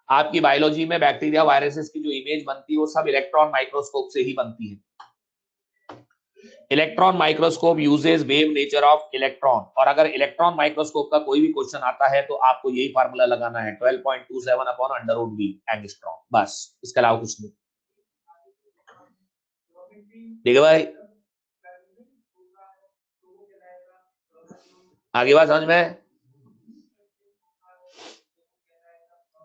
आपकी बायोलॉजी में बैक्टीरिया वायरसेस की जो इमेज बनती है वो सब इलेक्ट्रॉन माइक्रोस्कोप से ही बनती है। Electron microscope uses wave nature of electron, और अगर इलेक्ट्रॉन माइक्रोस्कोप का कोई भी क्वेश्चन आता है तो आपको यही फार्मूला लगाना है 12.27 upon under root B angstrom, बस इसके अलावा कुछ नहीं। ठीक है भाई, आगे बात समझ में।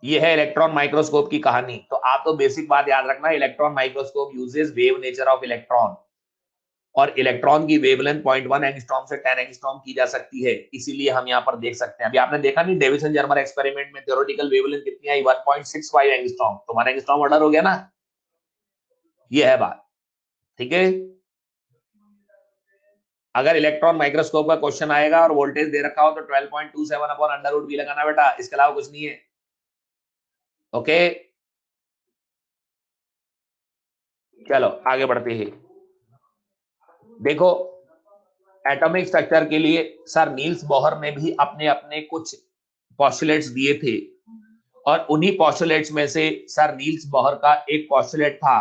ये है इलेक्ट्रॉन माइक्रोस्कोप की कहानी। तो आप तो बेसिक बात याद रखना, electron microscope uses wave nature of electron, और इलेक्ट्रॉन की वेवलेंथ 0.1 एंगस्ट्रॉम से 10 एंगस्ट्रॉम की जा सकती है, इसीलिए हम यहाँ पर देख सकते हैं। अभी आपने देखा नहीं डेविसन जर्मर एक्सपेरिमेंट में थ्योरेटिकल वेवलेंथ कितनी आई, 1.65 एंगस्ट्रॉम, तो 1 एंगस्ट्रॉम ऑर्डर हो गया ना। ये है बात। ठीक है। अगर इलेक्ट्रॉन माइक्रोस्कोप का क्वेश्चन आएगा और वोल्टेज दे रखा हो तो 12.27 अपॉन अंडर रूट बी लगाना बेटा, इसके अलावा कुछ नहीं है। ओके, चलो आगे बढ़ते हैं। देखो एटॉमिक स्ट्रक्चर के लिए सर नील्स बोहर ने भी अपने अपने कुछ पॉस्टुलेट्स दिए थे, और उन्हीं पॉस्टुलेट्स में से सर नील्स बोहर का एक पॉस्टुलेट था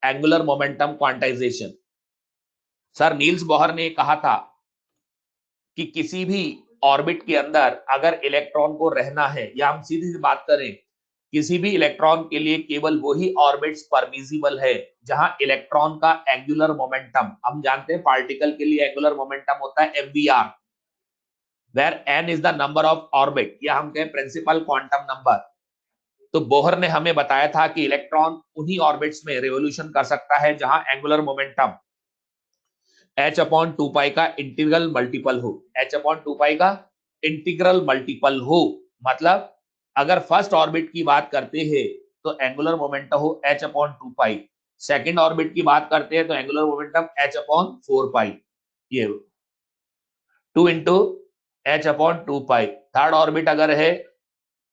angular momentum quantization. Sir Niels Bohr ने कहा था कि किसी भी ऑर्बिट के अंदर अगर इलेक्ट्रॉन को रहना है, या हम सीधी सी बात करें, किसी भी इलेक्ट्रॉन के लिए केवल वही ऑर्बिट्स परमिसिबल है जहां इलेक्ट्रॉन का एंगुलर मोमेंटम, हम जानते हैं पार्टिकल के लिए एंगुलर मोमेंटम होता है mvr, where n is the number of orbit, या हम कहें प्रिंसिपल क्वांटम नंबर। तो बोहर ने हमें बताया था कि इलेक्ट्रॉन उन्हीं ऑर्बिट्स में रिवोल्यूशन कर सकता है जहां एंगुलर मोमेंटम h अपॉन 2 पाई का इंटीग्रल मल्टीपल हो, h अपॉन 2 पाई का इंटीग्रल मल्टीपल हो। मतलब अगर फर्स्ट ऑर्बिट की बात करते हैं तो एंगुलर मोमेंटम हो h अपॉन 2 पाई, सेकेंड ऑर्बिट की बात करते हैं तो एंगुलर मोमेंटम h अपॉन 4 पाई, ये 2 इंटू h अपॉन 2 पाई। थर्ड ऑर्बिट अगर है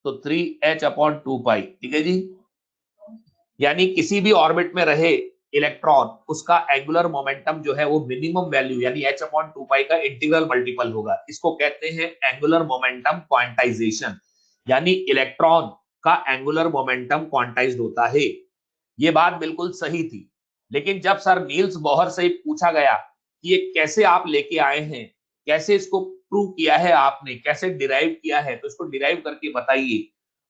तो 3h अपॉन 2 पाई, ठीक है जी। यानी किसी भी ऑर्बिट में रहे इलेक्ट्रॉन, उसका एंगुलर मोमेंटम जो है वो मिनिमम वैल्यू यानी h अपॉन 2 पाई का इंटीग्रल मल्टीपल होगा। इसको कहते हैं एंगुलर मोमेंटम क्वांटाइजेशन, यानी इलेक्ट्रॉन का एंगुलर मोमेंटम क्वांटाइज्ड होता है। ये बात बिल्कुल सही थी, लेकिन जब सर नील्स बोहर से पूछा गया कि ये कैसे आप लेके आए हैं, कैसे इसको प्रूव किया है आपने, कैसे डिराइव किया है, तो इसको डिराइव करके बताइए।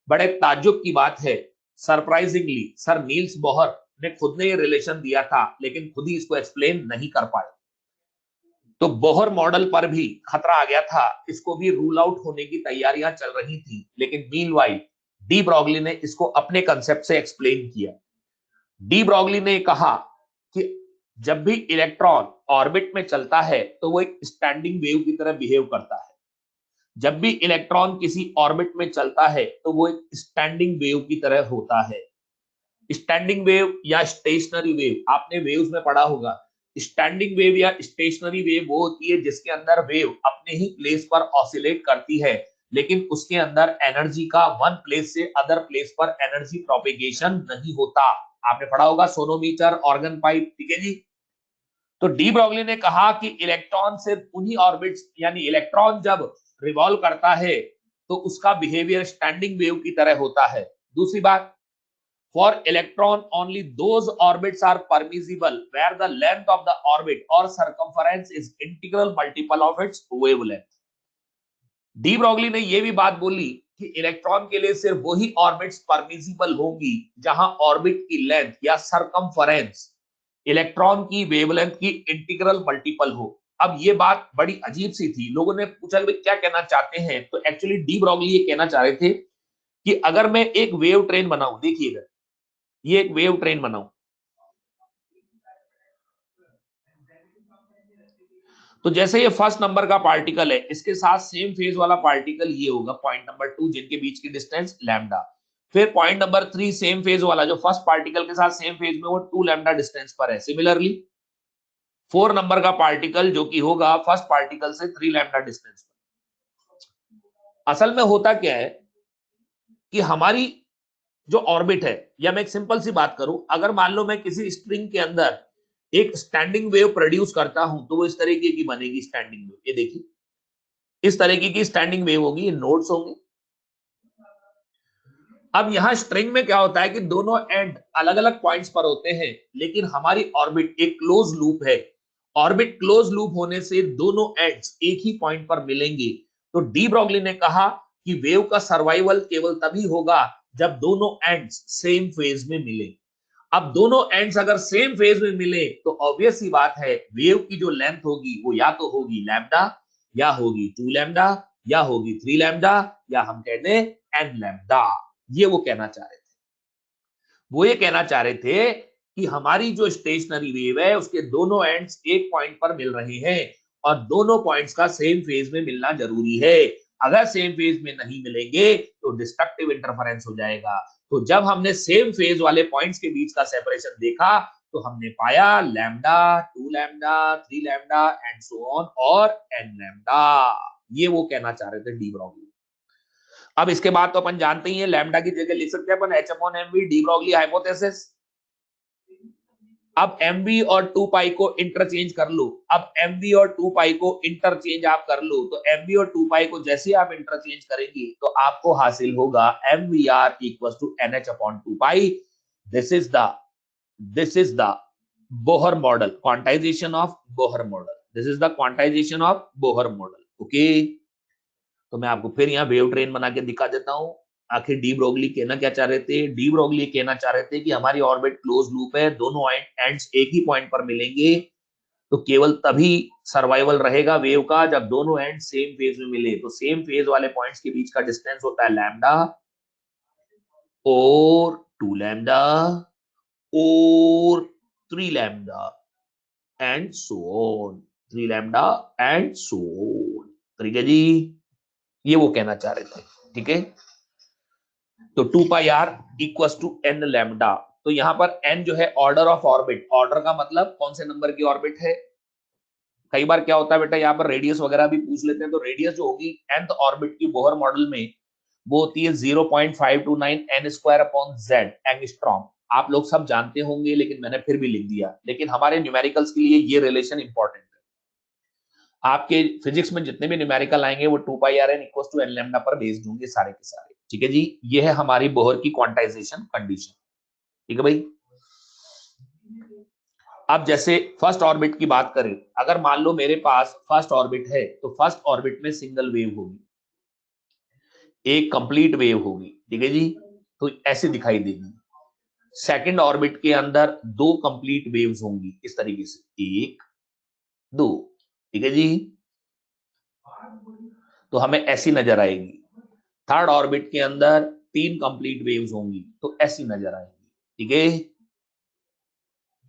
बड़े ताज्जुब की बात है, सरप्राइजिंगली सर नील्स बोहर ने खुद ने ये रिलेशन दिया था, लेकिन खुद ही इसको एक्सप्लेन नहीं कर पाए। तो बोहर मॉडल पर भी खतरा आ गया था, इसको भी रूल आउट होने की तैयारियां चल रही थी, लेकिन मीनवाइल डी ब्रॉगली ने इसको अपने कंसेप्ट से एक्सप्लेन किया। डी ब्रॉगली ने कहा कि जब भी इलेक्ट्रॉन ऑर्बिट में चलता है तो वो एक स्टैंडिंग वेव की तरह बिहेव करता है। जब भी इलेक्ट्रॉन किसी ऑर्बिट में चलता है तो वो एक स्टैंडिंग वेव की तरह होता है। स्टैंडिंग वेव या स्टेशनरी वेव, आपने वेव्स में पढ़ा होगा। स्टैंडिंग वेव या स्टेशनरी वेव वो होती है जिसके अंदर वेव अपने ही प्लेस पर ऑसिलेट करती है, लेकिन उसके अंदर एनर्जी का वन प्लेस से अदर प्लेस पर एनर्जी प्रोपेगेशन नहीं होता। आपने पढ़ा होगा सोनोमीटर, ऑर्गन पाइप, ठीक है जी। तो डी ब्रॉगली ने कहा कि इलेक्ट्रॉन सिर्फ उन्हीं ऑर्बिट्स, यानी इलेक्ट्रॉन जब रिवॉल्व करता है तो उसका बिहेवियर स्टैंडिंग वेव की तरह होता है। दूसरी बात, for electron only those orbits are permissible where the length of the orbit or circumference is integral multiple of its wavelength। De Broglie ने यह भी बात बोली कि इलेक्ट्रॉन के लिए सिर्फ वही ऑर्बिट्स परमिसिबल होंगी जहां ऑर्बिट की लेंथ या सरकमफरेंस इलेक्ट्रॉन की वेवलेंथ की इंटीग्रल मल्टीपल हो। अब ये बात बड़ी अजीब सी थी, लोगों ने पूछा कि क्या कहना चाहते हैं, तो एक्चुअली डी ब्रॉगली ये कहना चाह रहे थे कि अगर मैं एक वेव ट्रेन बनाऊं, देखिएगा ये एक वेव ट्रेन बनाऊं, तो जैसे ये फर्स्ट नंबर का पार्टिकल है, इसके साथ सेम फेज वाला पार्टिकल ये होगा पॉइंट नंबर 2, जिनके बीच की डिस्टेंस लैम्डा। फिर पॉइंट नंबर 3 सेम फेज वाला जो फर्स्ट पार्टिकल के साथ सेम फेज में, वो 2 लैम्डा डिस्टेंस पर है। सिमिलरली 4 नंबर का पार्टिकल जो कि होगा फर्स्ट पार्टिकल से 3 लैम्डा डिस्टेंस पर। असल में होता क्या है कि हमारी जो ऑर्बिट है, या मैं एक सिंपल सी बात करूं, अगर मान लो मैं किसी स्ट्रिंग के अंदर एक स्टैंडिंग वेव प्रोड्यूस करता हूं तो वो इस तरीके की बनेगी स्टैंडिंग वेव। ये देखिए इस तरीके की स्टैंडिंग वेव होगी, ये नोड्स होंगे। अब यहां स्ट्रिंग में क्या होता है कि दोनों एंड अलग अलग पॉइंट्स पर होते हैं, लेकिन हमारी ऑर्बिट एक क्लोज लूप है। ऑर्बिट क्लोज लूप होने से दोनों एंड्स एक ही पॉइंट पर मिलेंगे। तो डी ब्रॉगली ने कहा कि वेव का सर्वाइवल केवल तभी होगा जब दोनों एंड्स सेम फेज में मिले। अब दोनों एंड्स अगर सेम फेज में मिले तो ऑब्वियस सी बात है वेव की जो लेंथ होगी वो या तो होगी लैम्डा, या होगी 2 लैम्डा, या होगी 3 लैम्डा, या हम कहते हैं एन लैम्डा। ये वो कहना चाह रहे थे। वो ये कहना चाह रहे थे कि हमारी जो स्टेशनरी वेव है उसके दोनों एंड्स एक पॉइंट पर मिल रहे हैं, और दोनों पॉइंट्स का सेम फेज में मिलना जरूरी है। अगर सेम फेज में नहीं मिलेंगे तो डिस्ट्रक्टिव इंटरफेरेंस हो जाएगा। तो जब हमने सेम फेज वाले पॉइंट्स के बीच का सेपरेशन देखा तो हमने पाया lambda, 2 lambda, 3 lambda and so on और n लैम्डा। ये वो कहना चाह रहे थे डी ब्रॉगली। अब इसके बाद तो अपन जानते ही हैं लैम्डा की जगह लिख सकते हैं अपन h upon mv, de Broglie hypothesis. अब mv और 2 पाई को इंटरचेंज कर लो। अब mv और 2 पाई को इंटरचेंज आप कर लो तो mv और 2 पाई को जैसे आप इंटरचेंज करेंगे तो आपको हासिल होगा mvr equal to nh upon 2 pi. This is the Bohr model, quantisation of Bohr model. This is the quantisation of Bohr model. Okay, तो मैं आपको फिर यहाँ वेव ट्रेन बना के दिखा देता हूँ। आखिर डी ब्रोगली कहना क्या चाह रहे थे? डी ब्रोगली कहना चाह रहे थे कि हमारी ऑर्बिट क्लोज लूप है, दोनों एंड्स एक ही पॉइंट पर मिलेंगे, तो केवल तभी सर्वाइवल रहेगा वेव का जब दोनों एंड सेम फेज में मिले। तो सेम फेज वाले पॉइंट्स के बीच का डिस्टेंस होता है लैम्डा और 2 लैम्डा और 3 lambda and so on, 3 lambda and so on. ठीक है जी, ये वो कहना चाह रहे थे। ठीक है, तो 2 pi R equal to N lambda. तो यहां पर एन जो है ऑर्डर ऑफ ऑर्बिट, ऑर्डर का मतलब कौन से नंबर की ऑर्बिट है। कई बार क्या होता है बेटा, यहाँ पर रेडियस वगैरह भी पूछ लेते हैं, तो रेडियस जो होगी nth ऑर्बिट की बोहर मॉडल में वो होती है 0.529 n square upon z angstrom. आप लोग सब जानते होंगे लेकिन मैंने फिर भी लिख दिया, लेकिन हमारे न्यूमेरिकल्स के लिए ये रिलेशन इंपॉर्टेंट है। आपके फिजिक्स में जितने भी न्यूमेरिकल आएंगे वो 2 pi R N equal to N lambda पर बेस्ड होंगे सारे के सारे। ठीक है जी, ये है हमारी बोहर की क्वांटाइजेशन कंडीशन। ठीक है भाई। अब जैसे फर्स्ट ऑर्बिट की बात करें, अगर मान लो मेरे पास फर्स्ट ऑर्बिट है तो फर्स्ट ऑर्बिट में सिंगल वेव होगी, एक कंप्लीट वेव होगी। ठीक है जी, तो ऐसे दिखाई देगी। सेकंड ऑर्बिट के अंदर 2 कंप्लीट वेव्स होंगी इस तरीके से, 1 2। ठीक है जी, तो हमें ऐसी नजर आएगी। थर्ड ऑर्बिट के अंदर 3 कंप्लीट वेव्स होंगी तो ऐसी नजर आएगी। ठीक है,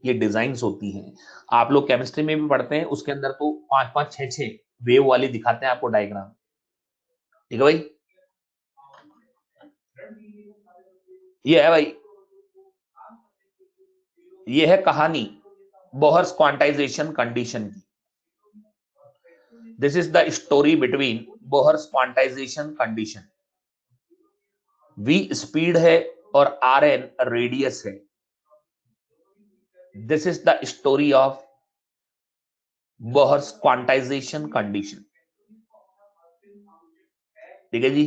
ये डिजाइन्स होती हैं, आप लोग केमिस्ट्री में भी पढ़ते हैं, उसके अंदर तो 5 5 6 6 वेव वाली दिखाते हैं आपको डायग्राम। ठीक है भाई, ये है भाई, ये है कहानी बोहर्स क्वांटाइजेशन कंडीशन की। This is the story between Bohr's quantization condition. v speed है और rn रेडियस है। This is the story of Bohr's quantization condition. ठीक है जी,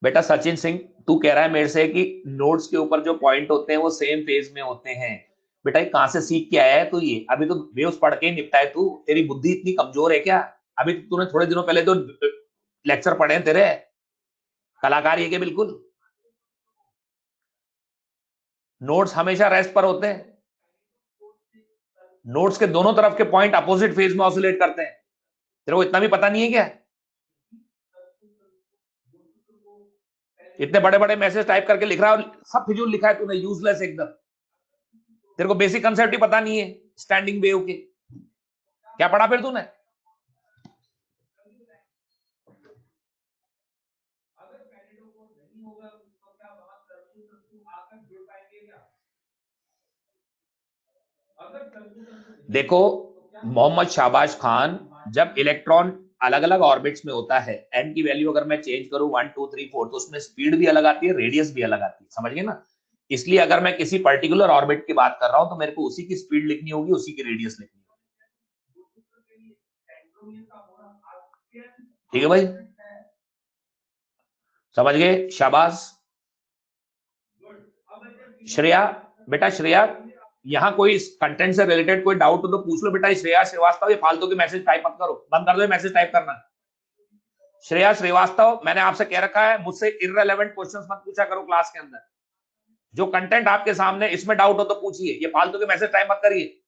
बेटा सचिन सिंह तू कह रहा है मेरे से कि नोड्स के ऊपर जो पॉइंट होते हैं वो सेम फेज में होते हैं। बेटा ये कहां से सीख के आया है तू? ये अभी तो वेव्स पढ़ के ही निपटा है तू, तेरी बुद्धि इतनी कमजोर है क्या? अभी तूने थोड़े दिनों पहले तो लेक्चर पढ़े हैं तेरे, कलाकार ये के बिल्कुल। नोड्स हमेशा रेस्ट पर होते हैं, नोड्स के दोनों तरफ के पॉइंट अपोजिट फेज में ऑसिलेट करते हैं। तेरे को इतना भी पता नहीं है क्या? इतने बड़े बड़े मैसेज टाइप करके लिख रहा है, सब फिजूल लिखा है तूने, यूजलेस एकदम। तेरे को बेसिक कंसेप्ट ही पता नहीं है स्टैंडिंग वेव के। क्या पढ़ा फिर तूने? देखो मोहम्मद शाहबाज खान, जब इलेक्ट्रॉन अलग अलग ऑर्बिट्स में होता है, एन की वैल्यू अगर मैं चेंज करूं 1 2 3 4 तो उसमें स्पीड भी अलग आती है, रेडियस भी अलग आती है, समझ गए ना? इसलिए अगर मैं किसी पर्टिकुलर ऑर्बिट की बात कर रहा हूं तो मेरे को उसी की स्पीड लिखनी होगी, उसी की रेडियस लिखनी होगी। ठीक है भाई, समझ गए? शाबाश श्रेया। बेटा श्रेया, यहाँ कोई कंटेंट से रिलेटेड कोई डाउट हो तो पूछ लो बेटा। श्रेया श्रीवास्तव, ये फालतू के मैसेज टाइप मत करो, बंद कर दो मैसेज टाइप करना। श्रेया श्रीवास्तव, मैंने आपसे कह रखा है मुझसे इररिलेवेंट क्वेश्चंस मत पूछा करो क्लास के अंदर। जो कंटेंट आपके सामने इसमें डाउट हो तो पूछिए, ये फालतू के मैसेज टाइप मत करिए।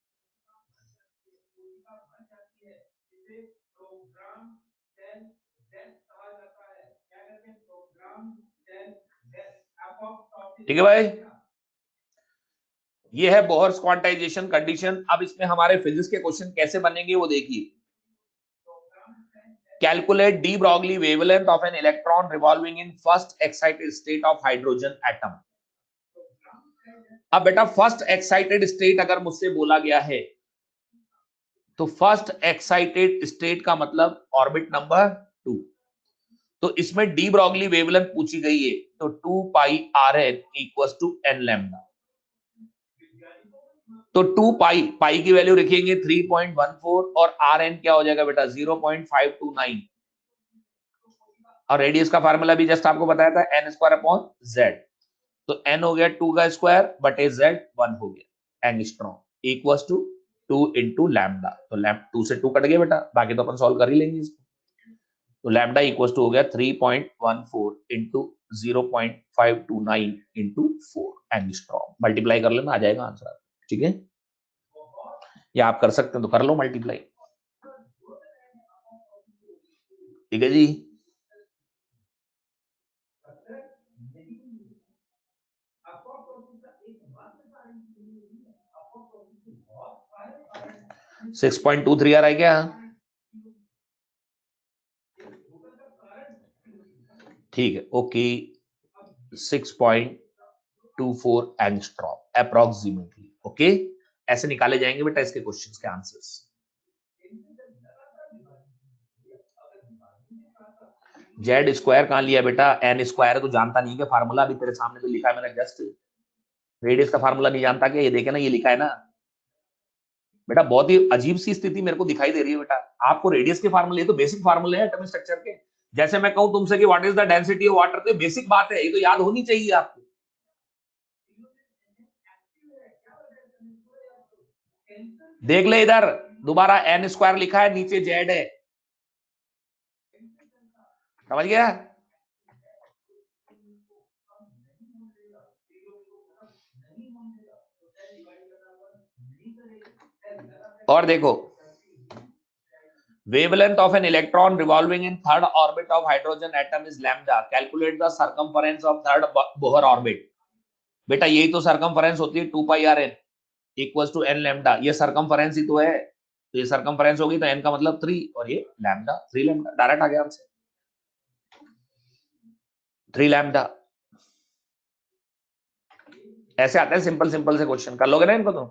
ठीक है भाई, ये है बोहर्स क्वांटाइजेशन कंडीशन। अब इसमें हमारे फिजिक्स के क्वेश्चन कैसे बनेंगे वो देखिए। Calculate D Broglie wavelength of an electron revolving in first excited state of hydrogen atom. अब बेटा फर्स्ट एक्साइटेड स्टेट अगर मुझसे बोला गया है तो फर्स्ट एक्साइटेड स्टेट का मतलब ऑर्बिट नंबर 2। तो इसमें डी ब्रॉगली वेवलेंथ पूछी गई है, तो 2 pi R N equal to N lambda. तो 2 पाई, पाई की वैल्यू रखेंगे 3.14 और आर एन क्या हो जाएगा बेटा 0.529, और रेडियस का फार्मूला भी जस्ट आपको बताया था एन स्क्वायर अपॉन जेड। तो एन हो गया 2 का स्क्वायर बटे जेड 1 हो गया angstrom equal to 2 into lambda. तो लैम्ड 2 से 2 कट गए बेटा, बाकी तो अपन सॉल्व कर ही लेंगे इसको। तो लैम्डा इक्वल टू हो गया 3.14 इंटू 0.529 इंटू 4 एंगस्ट्रॉम। मल्टीप्लाई कर लेना, आ जाएगा आंसर। ठीक है, या आप कर सकते हैं तो कर लो मल्टीप्लाई। ठीक है जी, सिक्स 6.23 आ रहा है क्या? ठीक है, ओके। 6.24 angstrom approximately. ओके, ऐसे निकाले जाएंगे बेटा इसके क्वेश्चंस के आंसर्स। जेड स्क्वायर कहां लिया बेटा? एन स्क्वायर तो जानता नहीं है क्या फार्मूला? अभी तेरे सामने तो लिखा है मैंने जस्ट। रेडियस का फार्मूला नहीं जानता क्या? ये देखे ना, ये लिखा है ना बेटा। बहुत ही अजीब सी स्थिति मेरे को दिखाई दे रही है बेटा। आपको रेडियस के फार्मूले, ये तो बेसिक फार्मूले हैं एटॉमिक स्ट्रक्चर के। जैसे मैं कहूं तुमसे कि what is the density of water, तो बेसिक बात है, ये तो याद होनी चाहिए आपको। देख ले इधर, दोबारा एन स्क्वायर लिखा है, नीचे जेड है। समझ गया? और देखो, wavelength of an electron revolving in third orbit of hydrogen atom is lambda. Calculate the circumference of third Bohr orbit. बेटा यही तो सर्कमफरेंस होती है 2 pi R N equals to N lambda. ये सर्कमफरेंस ही तो है, तो ये सर्कमफरेंस होगी तो एन का मतलब 3 और ये लैम्डा 3 लैम्डा। डायरेक्ट आ गया हमसे 3 लैम्डा। ऐसे आते हैं सिंपल सिंपल से क्वेश्चन, कर लोगे ना इनको तो।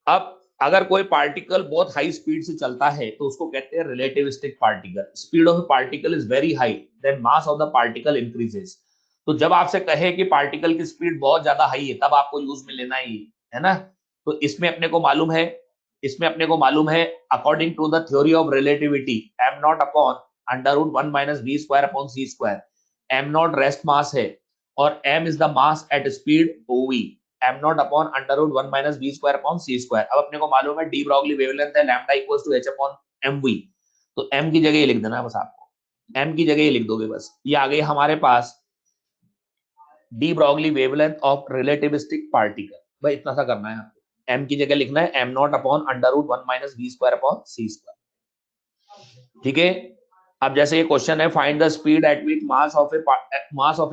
अब अगर कोई पार्टिकल बहुत हाई स्पीड से चलता है तो उसको कहते हैं relativistic particle. Speed of particle is very high, then mass of the particle increases. तो जब आपसे कहे कि पार्टिकल की स्पीड बहुत ज्यादा हाई है, तब आपको यूज में लेना है ना। तो इसमें अपने को मालूम है, according to the theory of relativity, M not upon under root 1 minus we square upon C square. M not rest mass है और M is the mass at speed of V. M not upon under root 1 minus we square upon C square. अब अपने को मालूम है डी ब्रॉगली वेवलेंथ है lambda equals to H upon M V. तो एम की जगह ये लिख देना बस आपको, एम की जगह ये लिख दोगे बस। ये आ गई हमारे पास de Broglie wavelength of relativistic particle. भाई इतना सा करना है आपको, एम की जगह लिखना है m not upon under root 1 minus we square upon C square. ठीक है, अब जैसे ये क्वेश्चन है, find the speed at which mass of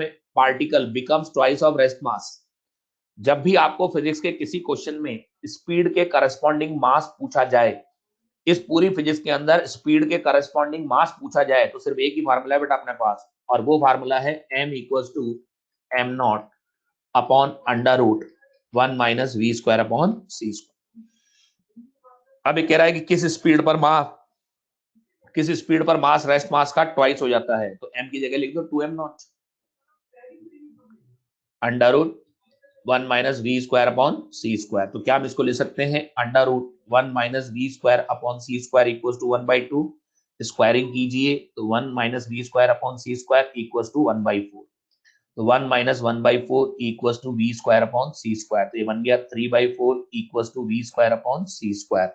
a particle becomes twice of rest mass. जब भी आपको फिजिक्स के किसी क्वेश्चन में स्पीड के करस्पॉन्डिंग मास पूछा जाए, इस पूरी फिजिक्स के अंदर स्पीड के करस्पॉन्डिंग मास पूछा जाए, तो सिर्फ एक ही फार्मूला है बेटा अपने पास, और वो फार्मूला है m equals to m not upon under root 1 minus we square upon C square. अब ये कह रहा है कि किस स्पीड पर मास रेस्ट मास का ट्वाइस हो जाता है, तो m की जगह लिख दो 2m naught under root 1 minus we square upon C square. तो क्या हम इसको ले सकते हैं, under root 1 minus we square upon C square equal to 1/2। Squaring कीजिए तो 1 minus we square upon C square equal to 1/4। तो 1 minus 1/4 equal to v square upon C square. तो ये बन गया 3/4 equal to v square upon C square.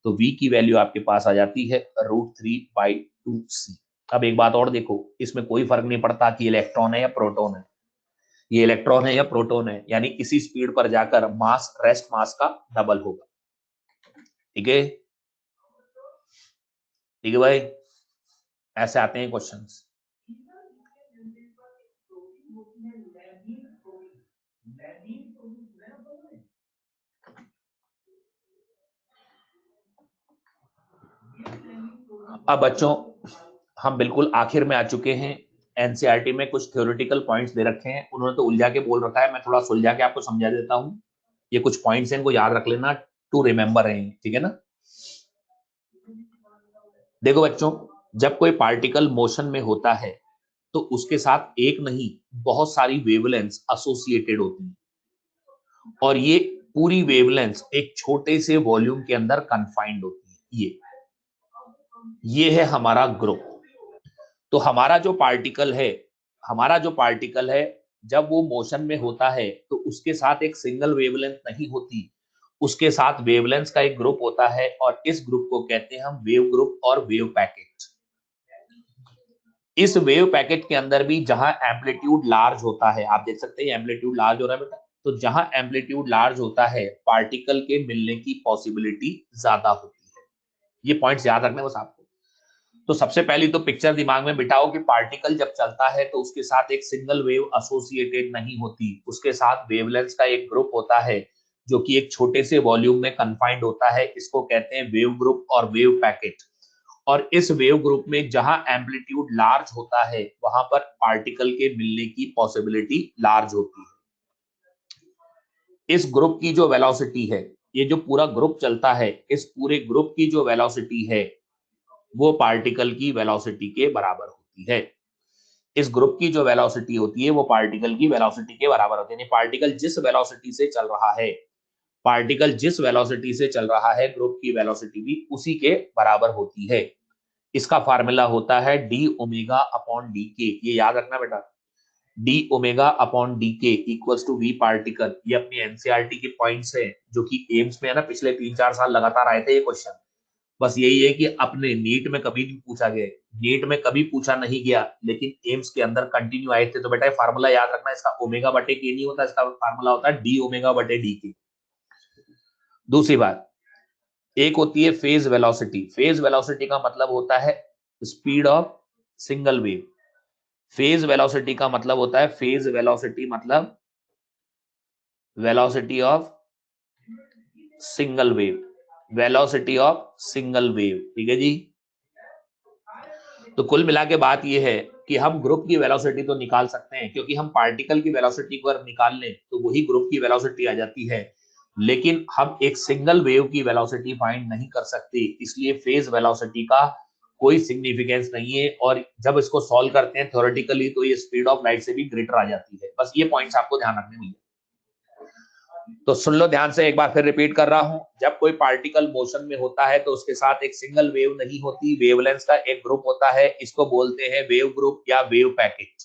तो v की वैल्यू आपके पास आ जाती है √3/2c। अब एक बात और देखो, इसमें कोई फर्क नहीं पड़ता कि इलेक्ट्रॉन है या प्रोटॉन है, ये इलेक्ट्रॉन है या प्रोटॉन है, यानी इसी स्पीड पर जाकर मास रेस्ट मास का डबल होगा। ठीक है, ठीक है भाई, ऐसे आते हैं क्वेश्चंस। अब बच्चों हम बिल्कुल आखिर में आ चुके हैं। एनसीईआरटी में कुछ थ्योरेटिकल पॉइंट्स दे रखे हैं, उन्होंने तो उलझा के बोल रखा है, मैं थोड़ा सुलझा के आपको समझा देता हूं। ये कुछ पॉइंट्स हैं, इनको याद रख लेना, टू रिमेंबर है, ठीक है ना। देखो बच्चों, जब कोई पार्टिकल मोशन में होता है तो उसके साथ एक नहीं बहुत सारी वेवलेंथ्स एसोसिएटेड होती हैं, और ये पूरी वेवलेंथ्स एक छोटे से वॉल्यूम के अंदर कन्फाइंड होती है। ये है हमारा ग्रुप। तो हमारा जो पार्टिकल है जब वो मोशन में होता है तो उसके साथ एक सिंगल वेवलेंथ नहीं होती, उसके साथ वेवलेंथ का एक ग्रुप होता है, और इस ग्रुप को कहते हैं हम वेव ग्रुप और वेव पैकेट। इस वेव पैकेट के अंदर भी जहां एम्पलीट्यूड लार्ज होता है, आप देख सकते हैं एम्पलीट्यूड लार्ज हो रहा है बेटा, तो जहां एम्पलीट्यूड लार्ज होता है पार्टिकल के मिलने की पॉसिबिलिटी ज्यादा होती है। ये पॉइंट्स याद रखना बस आपको। तो सबसे पहली तो पिक्चर दिमाग में बिठाओ कि पार्टिकल जब चलता है तो उसके साथ एक सिंगल वेव एसोसिएटेड नहीं होती, उसके साथ वेवलेंथ का एक ग्रुप होता है जो कि एक छोटे से वॉल्यूम में कन्फाइंड होता है। इसको कहते हैं वेव ग्रुप और वेव पैकेट। और इस वेव ग्रुप में जहां एम्पलीट्यूड लार्ज होता है वहां पर पार्टिकल के मिलने की पॉसिबिलिटी लार्ज होती है। इस ग्रुप की जो वेलोसिटी है, ये जो पूरा ग्रुप चलता है, इस पूरे ग्रुप की जो वेलोसिटी है वो पार्टिकल की वेलोसिटी के बराबर होती है। इस ग्रुप की जो वेलोसिटी होती है वो पार्टिकल की वेलोसिटी के बराबर होती है। पार्टिकल जिस वेलोसिटी से चल रहा है ग्रुप की वेलोसिटी भी उसी के बराबर होती है। इसका फार्मूला होता है डी ओमेगा अपॉन डी के। ये याद रखना बेटा, डी ओमेगा अपॉन डी के इक्वल्स टू वी पार्टिकल। ये अपनी एनसीईआरटी के पॉइंट्स है जो कि एम्स में है ना, पिछले 3-4 साल लगातार आए थे ये क्वेश्चन। बस यही है कि अपने नीट में कभी नहीं पूछा गया, नीट में कभी पूछा नहीं गया, लेकिन एम्स के अंदर कंटिन्यू आए थे। तो बेटा फार्मूला याद रखना, इसका ओमेगा बटे के नहीं होता, इसका फार्मूला होता है डी ओमेगा बटे डी के। दूसरी बात, एक होती है फेज वेलोसिटी। फेज वेलोसिटी का मतलब होता है speed of single wave. Phase velocity का मतलब होता है, फेज वेलोसिटी मतलब velocity of single wave, velocity of single wave, ठीक है जी। तो कुल मिला के बात यह है कि हम ग्रुप की वेलोसिटी तो निकाल सकते हैं, क्योंकि हम पार्टिकल की वेलोसिटी को निकाल लें तो वही ग्रुप की वेलोसिटी आ जाती है, लेकिन हम एक सिंगल वेव की वेलोसिटी फाइंड नहीं कर सकते। इसलिए फेज वेलोसिटी का कोई सिग्निफिकेंस नहीं है, और जब इसको सॉल्व करते हैं थ्योरेटिकली तो ये स्पीड ऑफ लाइट से भी ग्रेटर आ जाती है। बस ये पॉइंट्स आपको ध्यान रखने में। तो सुन लो ध्यान से, एक बार फिर रिपीट कर रहा हूं। जब कोई पार्टिकल मोशन में होता है तो उसके साथ एक सिंगल वेव नहीं होती, वेवलेंथ का एक ग्रुप होता है, इसको बोलते हैं वेव ग्रुप या वेव पैकेट।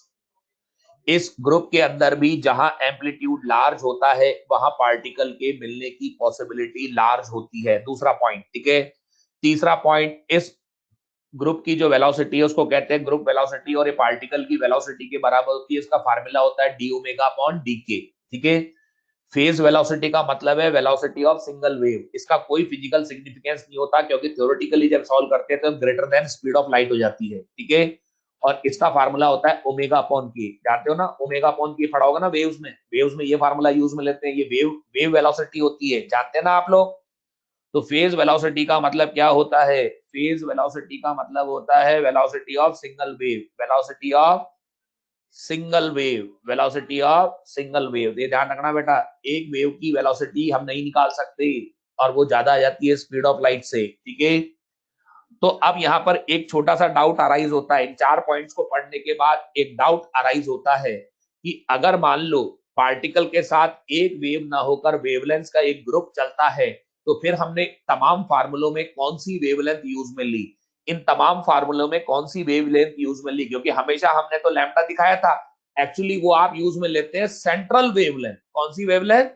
इस ग्रुप के अंदर भी जहां एम्पलीट्यूड लार्ज होता है वहां पार्टिकल के मिलने की पॉसिबिलिटी लार्ज होती है। दूसरा पॉइंट, ठीक है। तीसरा पॉइंट, इस ग्रुप की जो वेलोसिटी है उसको कहते हैं ग्रुप वेलोसिटी, और ये पार्टिकल की वेलोसिटी के बराबर होती है। इसका फार्मूला होता है डी ओमेगा अपॉन डी के, ठीक है। फेज वेलोसिटी का मतलब है वेलोसिटी ऑफ सिंगल वेव। इसका कोई फिजिकल सिग्निफिकेंस नहीं होता, क्योंकि थ्योरेटिकली जब सॉल्व करते हैं तो greater than speed of light हो जाती है, ठीक है। और इसका फार्मूला होता है ओमेगा अपॉन के। जानते हो ना, ओमेगा अपॉन के पढ़ा होगा ना वेव्स में ये फार्मूला यूज में लेते हैं। ये वेव वेलोसिटी होती है, जानते हैं ना आप लोग। तो फेज वेलोसिटी का मतलब क्या होता है? फेज वेलोसिटी का मतलब होता है velocity of single wave, velocity of single wave, velocity of single wave. ये ध्यान रखना बेटा, एक वेव की वेलोसिटी हम नहीं निकाल सकते, और वो ज्यादा आ जाती है स्पीड ऑफ लाइट से, ठीक है। तो अब यहाँ पर एक छोटा सा डाउट अराइज होता है, इन 4 पॉइंट्स को पढ़ने के बाद एक डाउट अराइज होता है कि अगर मान लो पार्टिकल के साथ एक वेव ना होकर वेवलेंथ का एक ग्रुप चलता है, तो फिर हमने तमाम फार्मूलों में कौन सी वेवलेंथ यूज में ली? इन तमाम फार्मूलों में कौन सी वेवलेंथ यूज में ली? क्योंकि हमेशा हमने तो लैम्डा दिखाया था, एक्चुअली वो आप यूज में लेते हैं सेंट्रल वेवलेंथ। कौन सी वेवलेंथ?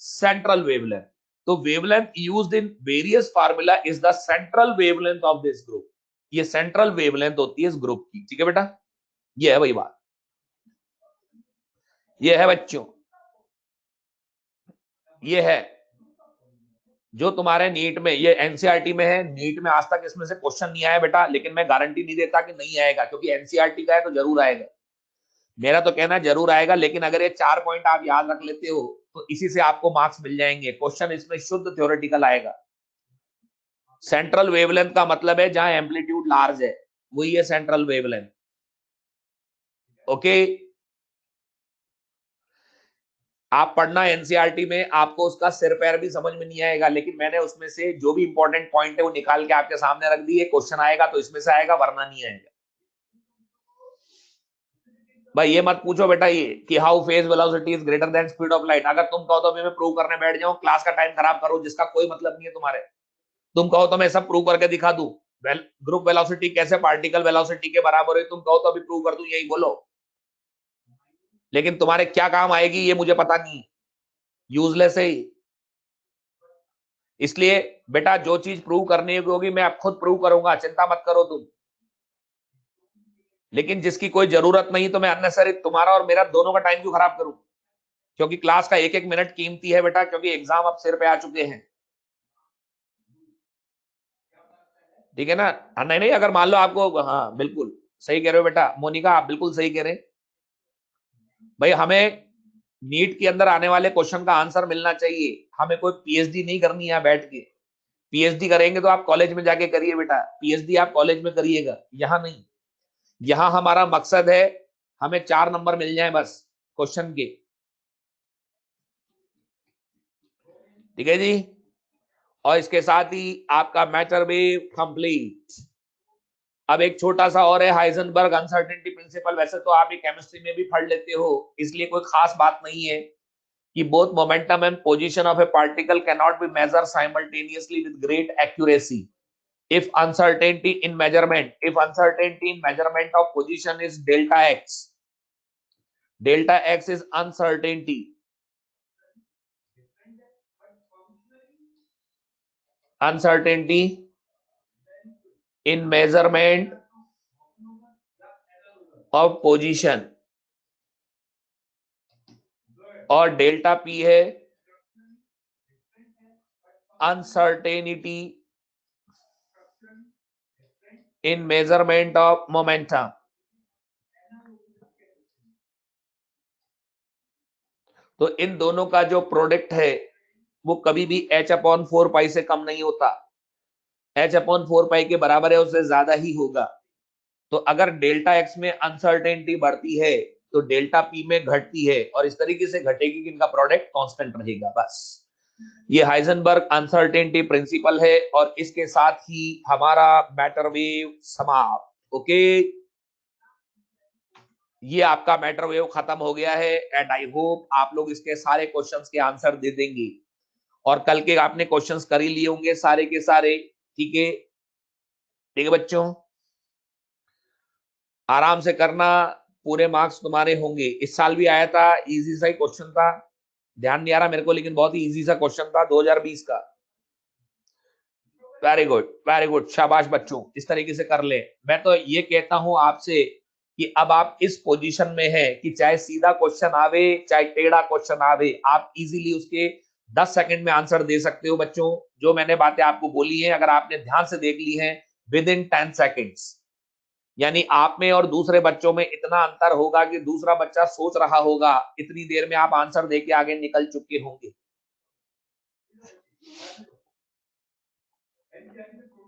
Central wavelength. तो wavelength used in various formula is the central wavelength of this group. ये सेंट्रल वेवलेंथ होती है इस ग्रुप की, ठीक है बेटा। ये है वही बात, ये है बच्चों, ये है जो तुम्हारे नीट में, ये एनसीईआरटी में है। नीट में आज तक इसमें से क्वेश्चन नहीं आया बेटा, लेकिन मैं गारंटी नहीं देता कि नहीं आएगा, क्योंकि एनसीईआरटी का है तो जरूर आएगा। मेरा तो कहना है जरूर आएगा, लेकिन अगर ये 4 पॉइंट आप याद रख लेते हो तो इसी से आपको मार्क्स मिल जाएंगे। क्वेश्चन इसमें शुद्ध थ्योरेटिकल आएगा। सेंट्रल वेवलेंथ का मतलब है जहां एम्पलीट्यूड लार्ज है, वही है सेंट्रल वेवलेंथ। ओके, आप पढ़ना एनसीईआरटी में, आपको उसका सिर पैर भी समझ में नहीं आएगा, लेकिन मैंने उसमें से जो भी इंपॉर्टेंट पॉइंट है वो निकाल के आपके सामने रख दिए। क्वेश्चन आएगा तो इसमें से आएगा, वरना नहीं आएगा। भाई ये मत पूछो बेटा ये कि how phase velocity is greater than speed of light. अगर तुम कहो तो अभी मैं प्रूव करने बैठ जाऊं, क्लास का टाइम खराब करो, जिसका कोई मतलब नहीं है तुम्हारे। तुम कहो तो मैं सब प्रूव करके दिखा दूं, ग्रुप वेलोसिटी कैसे पार्टिकल वेलोसिटी के बराबर है, तुम कहो तो अभी प्रूव कर दूं, यही बोलो। लेकिन तुम्हारे क्या काम आएगी ये मुझे पता नहीं, यूजलेस है। इसलिए बेटा जो चीज प्रूव करनी होगी मैं अब खुद प्रूव करूंगा, चिंता मत करो तुम। लेकिन जिसकी कोई जरूरत नहीं तो मैं अननेसेसरी तुम्हारा और मेरा दोनों का टाइम क्यों खराब करूं? क्योंकि क्लास का एक एक मिनट कीमती है बेटा, क्योंकि एग्जाम अब सिर पे आ चुके हैं। ठीक है ना? नहीं नहीं, अगर मान लो आपको, हाँ बिल्कुल सही कह रहे हो बेटा, मोनिका आप बिल्कुल सही कह रहे हैं। भाई हमें नीट के अंदर आने वाले क्वेश्चन का आंसर मिलना चाहिए, हमें कोई पीएचडी नहीं करनी है बैठ के। पीएचडी करेंगे तो आप कॉलेज में जाके करिए बेटा, पीएचडी आप कॉलेज में करिएगा, यहां नहीं। यहां हमारा मकसद है हमें 4 नंबर मिल जाए बस क्वेश्चन के। ठीक है जी, और इसके साथ ही आपका मैटर वेव कंप्लीट। अब एक छोटा सा और है, हाइजेनबर्ग अनसर्टेनिटी प्रिंसिपल। वैसे तो आप ये केमिस्ट्री में भी पढ़ लेते हो, इसलिए कोई खास बात नहीं है कि both momentum and position of a particle cannot be measured simultaneously with great accuracy if uncertainty in measurement of position is delta x is uncertainty in measurement of position, और डेल्टा पी है uncertainty in measurement of momentum। तो इन दोनों का जो प्रोडक्ट है वो कभी भी h/4 से कम नहीं होता, h/4 के बराबर है, उससे ज्यादा ही होगा। तो अगर डेल्टा एक्स में अनसर्टेनिटी बढ़ती है तो डेल्टा पी में घटती है, और इस तरीके से घटेगी कि इनका प्रोडक्ट कांस्टेंट रहेगा बस। ये हाइजेनबर्ग अनसर्टेनिटी प्रिंसिपल है, और इसके साथ ही हमारा मैटर वेव समाप्त। ओके, ये आपका मैटर वेव खत्म हो गया है, एंड आई होप आप लोग इसके सारे क्वेश्चंस के आंसर दे देंगे, और कल के आपने क्वेश्चंस कर ही लिए होंगे सारे के सारे। ठीक है, ठीक है बच्चों, आराम से करना, पूरे मार्क्स तुम्हारे होंगे। इस साल भी आया था, इजी सा ही क्वेश्चन था, ध्यान नहीं आ रहा मेरे को, लेकिन बहुत ही इजी सा क्वेश्चन था 2020 का। वेरी गुड वेरी गुड, शाबाश बच्चों, इस तरीके से कर ले। मैं तो ये कहता हूं आपसे कि अब आप इस पोजीशन में हैं कि चाहे सीधा क्वेश्चन आवे चाहे टेढ़ा क्वेश्चन आवे, आप इजीली उसके 10 सेकंड में आंसर दे सकते हो बच्चों। जो मैंने बातें आपको बोली हैं, अगर आपने ध्यान से देख ली हैं, विद इन 10 सेकेंड्स, यानी आप में और दूसरे बच्चों में इतना अंतर होगा कि दूसरा बच्चा सोच रहा होगा, इतनी देर में आप आंसर देके आगे निकल चुके होंगे।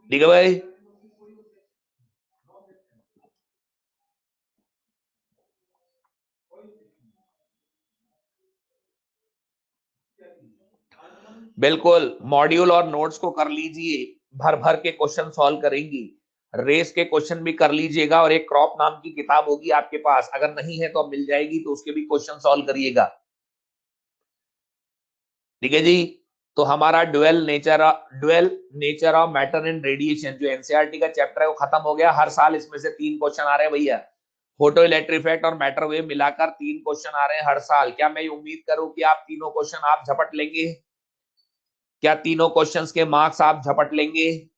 ठीक है भाई, बिल्कुल मॉड्यूल और नोट्स को कर लीजिए, भर भर के क्वेश्चन सॉल्व करेंगी, रेस के क्वेश्चन भी कर लीजिएगा, और एक क्रॉप नाम की किताब होगी आपके पास, अगर नहीं है तो अब मिल जाएगी, तो उसके भी क्वेश्चन सॉल्व करिएगा। ठीक है जी, तो हमारा dual nature of matter and radiation जो एनसीईआरटी का चैप्टर है वो खत्म हो गया। हर साल इसमें से 3 क्वेश्चन आ रहे हैं भैया, फोटो इलेक्ट्रिक इफेक्ट और मैटर वेव मिलाकर 3 क्वेश्चन आ रहे हैं हर साल। क्या मैं उम्मीद करूं कि आप तीनों क्वेश्चन आप झपट लेंगे? क्या तीनों क्वेश्चंस के मार्क्स आप झपट लेंगे?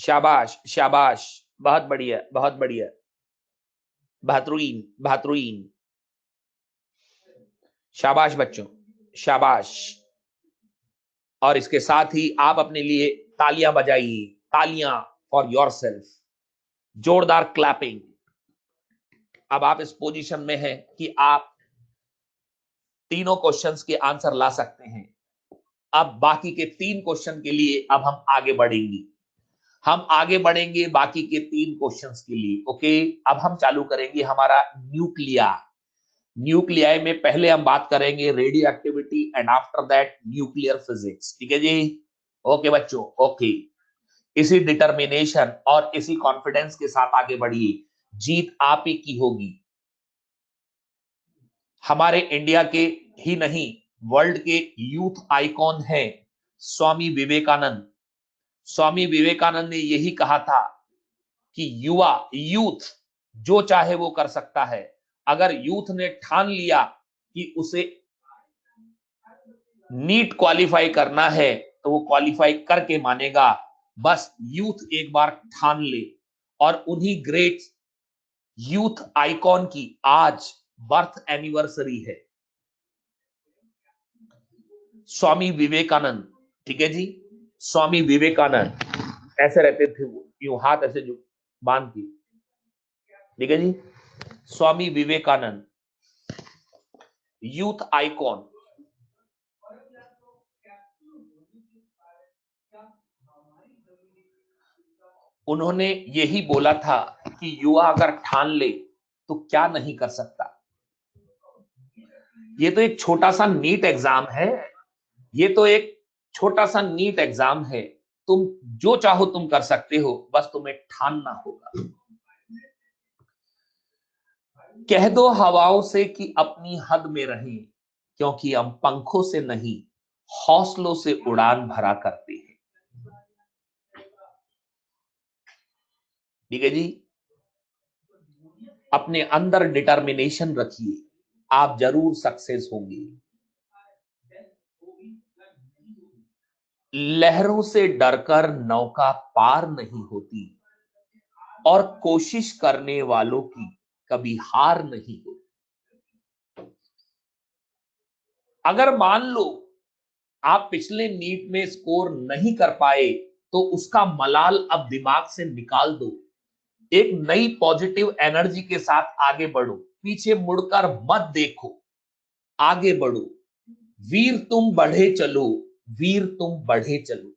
शाबाश शाबाश, बहुत बढ़िया बहुत बढ़िया, बेहतरीन बेहतरीन, शाबाश बच्चों शाबाश। और इसके साथ ही आप अपने लिए तालियां बजाइए, तालियां फॉर योरसेल्फ, जोरदार क्लैपिंग। अब आप इस पोजीशन में हैं कि आप तीनों क्वेश्चंस के आंसर ला सकते हैं। अब बाकी के 3 क्वेश्चन के लिए अब हम आगे बढ़ेंगे। हम आगे बढ़ेंगे बाकी के 3 क्वेश्चंस के लिए। ओके, अब हम चालू करेंगे हमारा न्यूक्लिया। न्यूक्लियाई में पहले हम बात करेंगे radio activity and after that nuclear physics. ठीक है जी, ओके बच्चों, ओके। इसी डिटर्मिनेशन और इसी कॉन्फिडेंस के साथ आगे बढ़िए, जीत आप ही की होगी। हमारे इंडिया के ही नहीं, वर्ल्ड के यूथ आइकॉन है स्वामी विवेकानंद। स्वामी विवेकानंद ने यही कहा था कि युवा, यूथ जो चाहे वो कर सकता है। अगर यूथ ने ठान लिया कि उसे नीट क्वालिफाई करना है तो वो क्वालिफाई करके मानेगा। बस यूथ एक बार ठान ले। और उन्हीं ग्रेट यूथ आइकॉन की आज बर्थ एनिवर्सरी है, स्वामी विवेकानंद। ठीक है जी, स्वामी विवेकानंद ऐसे रहते थे वो, यूं हाथ ऐसे जो बांध के। ठीक है जी, स्वामी विवेकानंद यूथ आइकॉन। उन्होंने यही बोला था कि युवा अगर ठान ले तो क्या नहीं कर सकता। ये तो एक छोटा सा नीट एग्जाम है, ये तो एक छोटा सा नीट एग्जाम है। तुम जो चाहो तुम कर सकते हो, बस तुम्हें ठानना होगा। कह दो हवाओं से कि अपनी हद में रहें, क्योंकि हम पंखों से नहीं हौसलों से उड़ान भरा करते हैं। ठीक है जी, अपने अंदर डिटर्मिनेशन रखिए, आप जरूर सक्सेस होंगे। लहरों से डरकर नौका पार नहीं होती, और कोशिश करने वालों की कभी हार नहीं होती। अगर मान लो आप पिछले नीट में स्कोर नहीं कर पाए, तो उसका मलाल अब दिमाग से निकाल दो। एक नई पॉजिटिव एनर्जी के साथ आगे बढ़ो, पीछे मुड़कर मत देखो, आगे बढ़ो। वीर तुम बढ़े चलो, वीर तुम बढ़े चलो।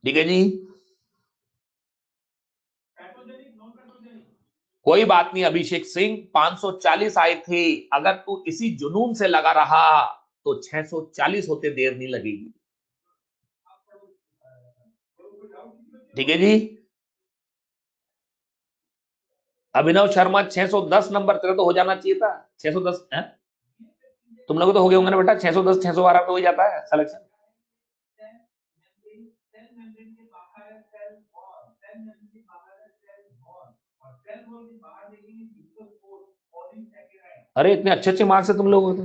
ठीक है जी, कोई बात नहीं अभिषेक सिंह, 540 आए थे। अगर तू इसी जुनून से लगा रहा तो 640 होते देर नहीं लगेगी। ठीक है जी, अभिनव शर्मा 610 नंबर, तेरा तो हो जाना चाहिए था 610 है? तुम लोग तो हो गए होंगे ना बेटा, 610 612 तो हो जाता है सिलेक्शन। अरे इतने अच्छे अच्छे मार्क्स है तुम लोगों के।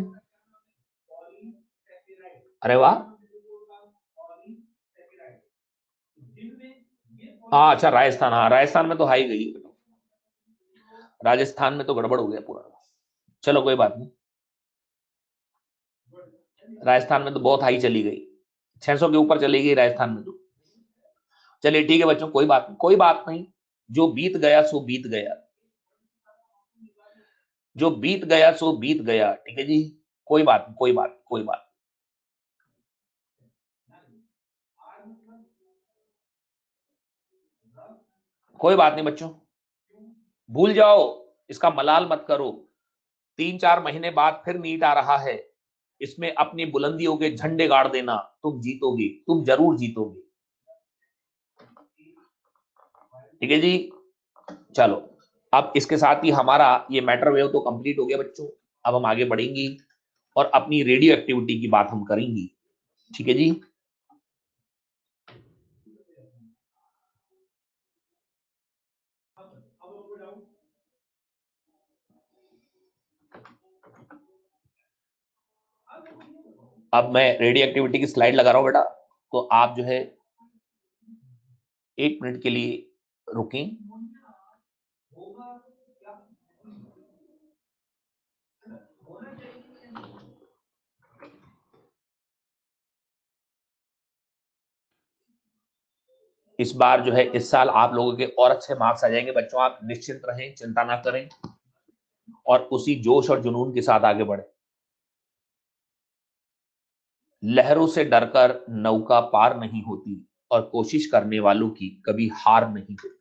अरे वाह, हाँ अच्छा राजस्थान, हाँ राजस्थान में तो हाई गई, राजस्थान में तो गड़बड़ हो गया पूरा। चलो कोई बात नहीं, राजस्थान में तो बहुत हाई चली गई, 600 के ऊपर चली गई राजस्थान में तो। चलिए ठीक है बच्चों, कोई बात नहीं, कोई बात नहीं। जो बीत गया सो बीत गया, जो बीत गया सो बीत गया। ठीक है जी, कोई बात नहीं, कोई बात, कोई बात। कोई बात नहीं बच्चों, भूल जाओ, इसका मलाल मत करो। 3-4 महीने बाद फिर नीट आ रहा है, इसमें अपनी बुलंदियों के झंडे गाड़ देना, तुम जीतोगे, तुम जरूर जीतोगे। ठीक है जी, चलो अब इसके साथ ही हमारा ये मैटर वेव तो कंप्लीट हो गया बच्चों। अब हम आगे बढ़ेंगे और अपनी रेडियो एक्टिविटी की बात हम करेंगे। ठीक है जी, अब मैं रेडियो एक्टिविटी की स्लाइड लगा रहा हूं बेटा, तो आप जो है 1 मिनट के लिए रुकें। इस बार जो है इस साल आप लोगों के और अच्छे मार्क्स आ जाएंगे बच्चों, आप निश्चिंत रहें, चिंता ना करें और उसी जोश और जुनून के साथ आगे बढ़ें। लहरों से डरकर नौका पार नहीं होती और कोशिश करने वालों की कभी हार नहीं होती।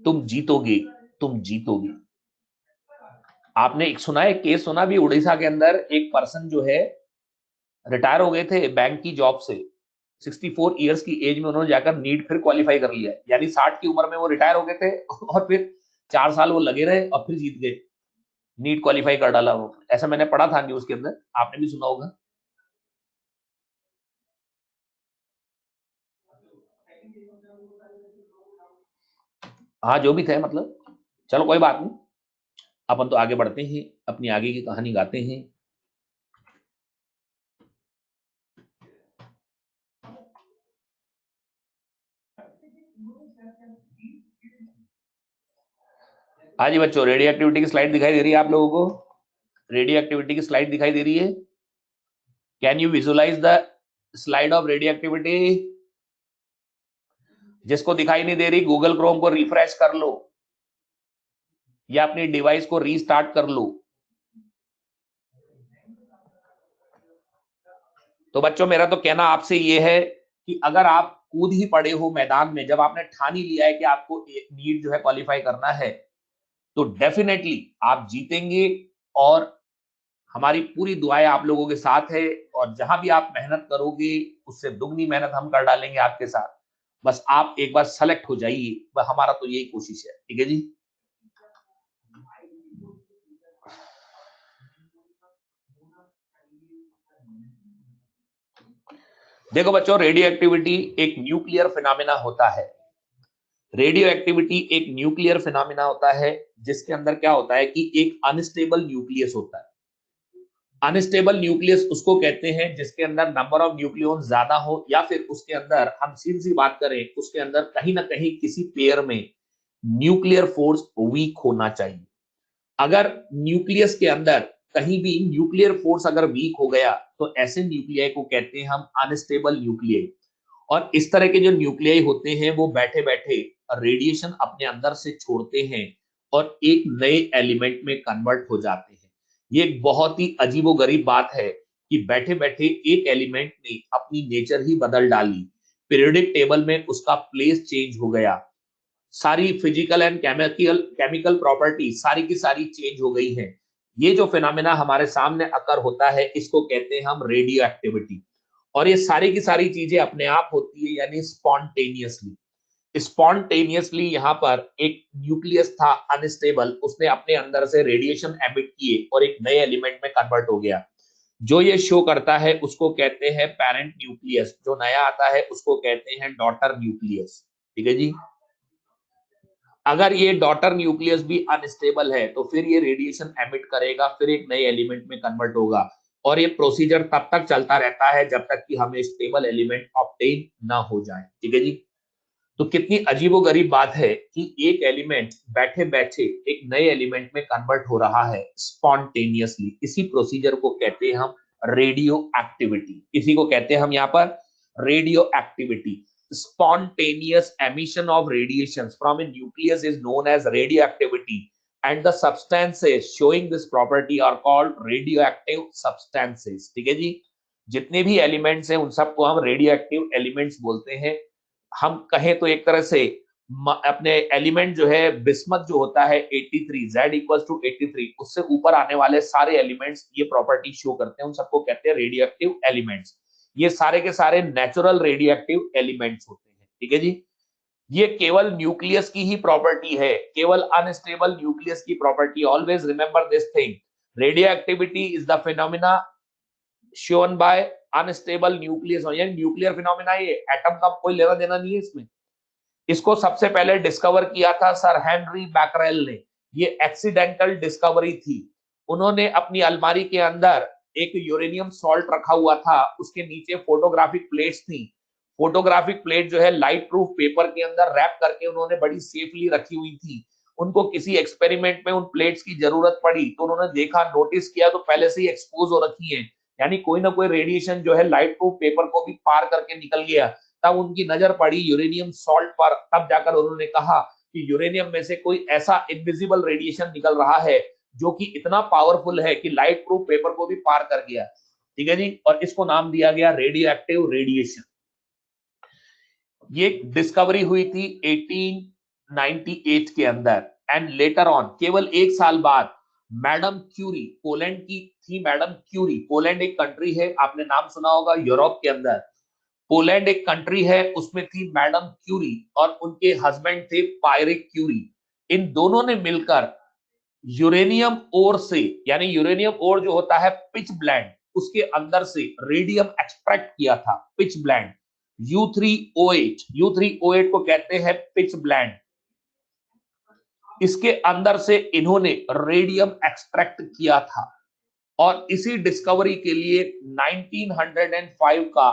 तुम जीतोगे, तुम जीतोगे। आपने एक सुना है, केस सुना भी, उड़ीसा के अंदर एक पर्सन जो है रिटायर हो गए थे बैंक की जॉब से, 64 इयर्स की एज में उन्होंने जाकर नीट फिर क्वालिफाई कर लिया, यानी 60 की उम्र में वो रिटायर हो गए थे और फिर 4 साल वो लगे रहे और फिर जीत गए, नीट क्वालिफाई कर डाला वो। ऐसा मैंने पढ़ा था न्यूज के अंदर, आपने भी सुना होगा। हाँ जो भी थे, मतलब चलो कोई बात नहीं, अपन तो आगे बढ़ते हैं, अपनी आगे की कहानी गाते हैं। हाँ जी बच्चों, रेडियो एक्टिविटी की स्लाइड दिखाई दे रही है आप लोगों को? रेडियो एक्टिविटी की स्लाइड दिखाई दे रही है? Can you visualise the slide of radioactivity? जिसको दिखाई नहीं दे रही, गूगल क्रोम को रिफ्रेश कर लो या अपनी डिवाइस को रीस्टार्ट कर लो। तो बच्चों मेरा तो कहना आपसे ये है कि अगर आप कूद ही पड़े हो मैदान में, जब आपने ठान ही लिया है कि आपको नीट जो है क्वालिफाई करना है, तो डेफिनेटली आप जीतेंगे। और हमारी पूरी दुआएं आप लोगों के साथ है, और जहां भी आप मेहनत करोगे उससे दुगनी मेहनत हम कर डालेंगे आपके साथ। बस आप एक बार सेलेक्ट हो जाइए, हमारा तो यही कोशिश है। ठीक है जी। देखो बच्चों, रेडियो एक्टिविटी एक न्यूक्लियर फिनोमेना होता है। रेडियो एक्टिविटी एक न्यूक्लियर फिनोमेना होता है, जिसके अंदर क्या होता है कि एक अनस्टेबल न्यूक्लियस होता है। अनस्टेबल न्यूक्लियस उसको कहते हैं जिसके अंदर नंबर ऑफ न्यूक्लियन ज्यादा हो, या फिर उसके अंदर, हम सीधी सी बात करें, उसके अंदर कहीं ना कहीं किसी पेयर में न्यूक्लियर फोर्स वीक होना चाहिए। अगर न्यूक्लियस के अंदर कहीं भी न्यूक्लियर फोर्स अगर वीक हो गया, तो ऐसे न्यूक्लियाई को कहते हैं हम अनस्टेबल न्यूक्लियाई। और इस तरह के जो न्यूक्लियाई होते हैं वो बैठे बैठे रेडिएशन अपने अंदर से छोड़ते हैं और एक नए एलिमेंट में कन्वर्ट हो जाते हैं। ये एक बहुत ही अजीबोगरीब बात है कि बैठे बैठे एक एलिमेंट ने अपनी नेचर ही बदल डाली, पीरियोडिक टेबल में उसका प्लेस चेंज हो गया, सारी physical and chemical chemical property सारी की सारी चेंज हो गई है। ये जो फिनोमेना हमारे सामने अकर होता है, इसको कहते हैं हम रेडियो एक्टिविटी। और ये सारी की सारी चीजें अपने आप होती है, यानी स्पॉन्टेनियसली। स्पॉन्टेनियसली यहाँ पर एक न्यूक्लियस था अनस्टेबल, उसने अपने अंदर से रेडिएशन एमिट किए और एक नए एलिमेंट में कन्वर्ट हो गया। जो ये शो करता है उसको कहते हैं पेरेंट न्यूक्लियस, जो नया आता है उसको कहते हैं डॉटर न्यूक्लियस। ठीक है जी। अगर ये डॉटर न्यूक्लियस भी अनस्टेबल है तो फिर ये रेडिएशन एमिट करेगा, फिर एक नए एलिमेंट में कन्वर्ट होगा, और ये प्रोसीजर तब तक चलता रहता है जब तक कि हमें स्टेबल एलिमेंट ऑब्टेन ना हो जाए। ठीक है जी। तो कितनी अजीबोगरीब बात है कि एक एलिमेंट बैठे बैठे एक नए एलिमेंट में कन्वर्ट हो रहा है स्पॉन्टेनियसली। इसी प्रोसीजर को कहते हैं हम रेडियो एक्टिविटी। इसी को कहते हैं हम यहाँ पर radio activity. Spontaneous emission of radiations from a nucleus is known as radioactivity, and the substances showing this property are called radioactive substances। ठीक है जी। जितने भी एलिमेंट्स हैं उन सबको हम रेडियो एक्टिव एलिमेंट्स बोलते हैं। हम कहें तो एक तरह से अपने एलिमेंट जो है बिस्मथ जो होता है 83, Z इक्वल्स टू 83, उससे ऊपर आने वाले सारे एलिमेंट्स ये प्रॉपर्टी शो करते हैं, उन सबको कहते हैं रेडियो एक्टिव एलिमेंट्स। ये सारे के सारे नेचुरल रेडियो एक्टिव एलिमेंट्स होते हैं। ठीक है जी। ये केवल न्यूक्लियस की ही प्रॉपर्टी है, केवल अनस्टेबल न्यूक्लियस की property. Always remember this thing, radio activity is the phenomena shown by unstable nucleus. यानी न्यूक्लियर फिनोमिना, ये एटम का कोई लेना देना नहीं है इसमें। इसको सबसे पहले डिस्कवर किया था सर हेनरी बैकरेल ने। ये एक्सीडेंटल डिस्कवरी थी। उन्होंने अपनी अलमारी के अंदर एक यूरेनियम सॉल्ट रखा हुआ था, उसके नीचे फोटोग्राफिक प्लेट्स थी। फोटोग्राफिक प्लेट जो है लाइट प्रूफ पेपर के अंदर रैप करके उन्होंने बड़ी सेफली रखी हुई थी। उनको किसी एक्सपेरिमेंट में उन प्लेट्स की जरूरत पड़ी तो उन्होंने देखा, नोटिस किया तो पहले से ही एक्सपोज हो रखी है, यानी कोई ना कोई रेडिएशन जो है लाइट प्रूफ पेपर को भी पार करके निकल गया। तब उनकी नजर पड़ी यूरेनियम सॉल्ट पर, तब जाकर उन्होंने कहा कि यूरेनियम में से कोई ऐसा इनविजिबल रेडिएशन निकल रहा है जो कि इतना पावरफुल है कि लाइट प्रूफ पेपर को भी पार कर गया। ठीक है जी, और इसको नाम दिया गया रेडियो एक्टिव रेडिएशन। ये डिस्कवरी हुई थी 1898 के अंदर एंड लेटर ऑन केवल एक साल बाद मैडम क्यूरी, पोलैंड की थी मैडम क्यूरी। पोलैंड एक कंट्री है, आपने नाम सुना होगा, यूरोप के अंदर पोलैंड एक कंट्री है, उसमें थी मैडम क्यूरी और उनके हस्बैंड थे पायरिक क्यूरी। इन दोनों ने मिलकर यूरेनियम ओर से, यानी यूरेनियम ओर जो होता है पिच ब्लेंड, उसके अंदर से रेडियम एक्सट्रैक्ट किया था, पिच ब्लेंड U3O8। U3O8 को कहते हैं पिच ब्लेंड। इसके अंदर से इन्होंने रेडियम एक्सट्रैक्ट किया था और इसी डिस्कवरी के लिए 1905 का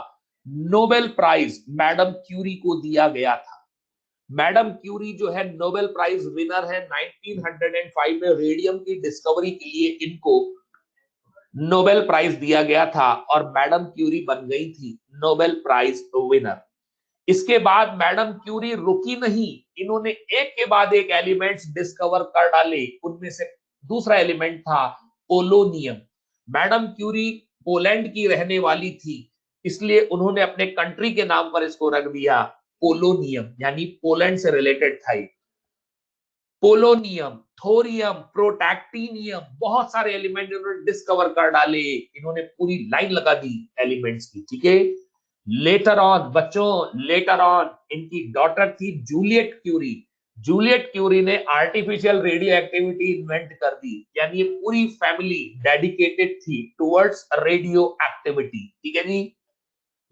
नोबेल प्राइज मैडम क्यूरी को दिया गया था। मैडम क्यूरी जो है नोबेल प्राइज विनर है। 1905 में रेडियम की डिस्कवरी के लिए इनको नोबेल प्राइज दिया गया था और मैडम क्यूरी बन गई थी नोबेल प्राइज विनर। इसके बाद मैडम क्यूरी रुकी नहीं, इन्होंने एक के बाद एक एलिमेंट्स डिस्कवर कर डाले। उनमें से दूसरा एलिमेंट था पोलोनियम। मैडम क्यूरी पोलैंड की रहने वाली थी, इसलिए उन्होंने अपने कंट्री के नाम पर इसको रख दिया पोलोनियम, यानी पोलैंड से रिलेटेड था। पोलोनियम, थोरियम, प्रोटैक्टिनियम, बहुत सारे एलिमेंट इन्होंने डिस्कवर कर डाले। इन्होंने पूरी लाइन लगा दी एलिमेंट्स की, ठीक है। लेटर ऑन बच्चों, लेटर ऑन इनकी डॉटर थी जूलियट क्यूरी। जूलियट क्यूरी ने आर्टिफिशियल रेडियो एक्टिविटी इन्वेंट कर दी, यानी ये पूरी फैमिली डेडिकेटेड थी टुवर्ड्स रेडियो एक्टिविटी, ठीक है जी।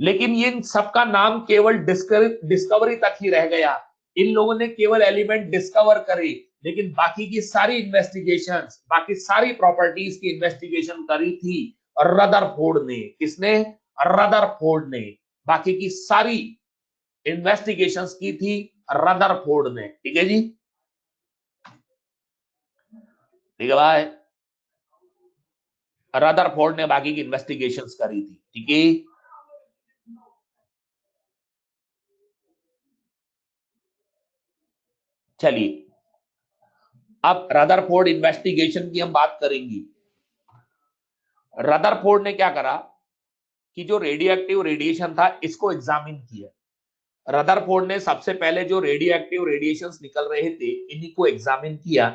लेकिन ये सबका नाम केवल डिस्कवरी तक ही रह गया। इन लोगों ने केवल एलिमेंट डिस्कवर करे, लेकिन बाकी की सारी इन्वेस्टिगेशंस, बाकी सारी प्रॉपर्टीज की इन्वेस्टिगेशन करी थी रदरफोर्ड ने। किसने? रदरफोर्ड ने। बाकी की सारी इन्वेस्टिगेशंस की थी रदरफोर्ड ने, ठीक है जी। ठीक है भाई, रदरफोर्ड ने बाकी की इन्वेस्टिगेशंस करी थी, ठीक है। चलिए, अब रदरफोर्ड इन्वेस्टिगेशन की हम बात करेंगे। रदरफोर्ड ने क्या करा कि जो रेडियो एक्टिव रेडिएशन था इसको एग्जामिन किया। रदरफोर्ड ने सबसे पहले जो रेडियो एक्टिव रेडिएशंस निकल रहे थे इन्हीं को एग्जामिन किया।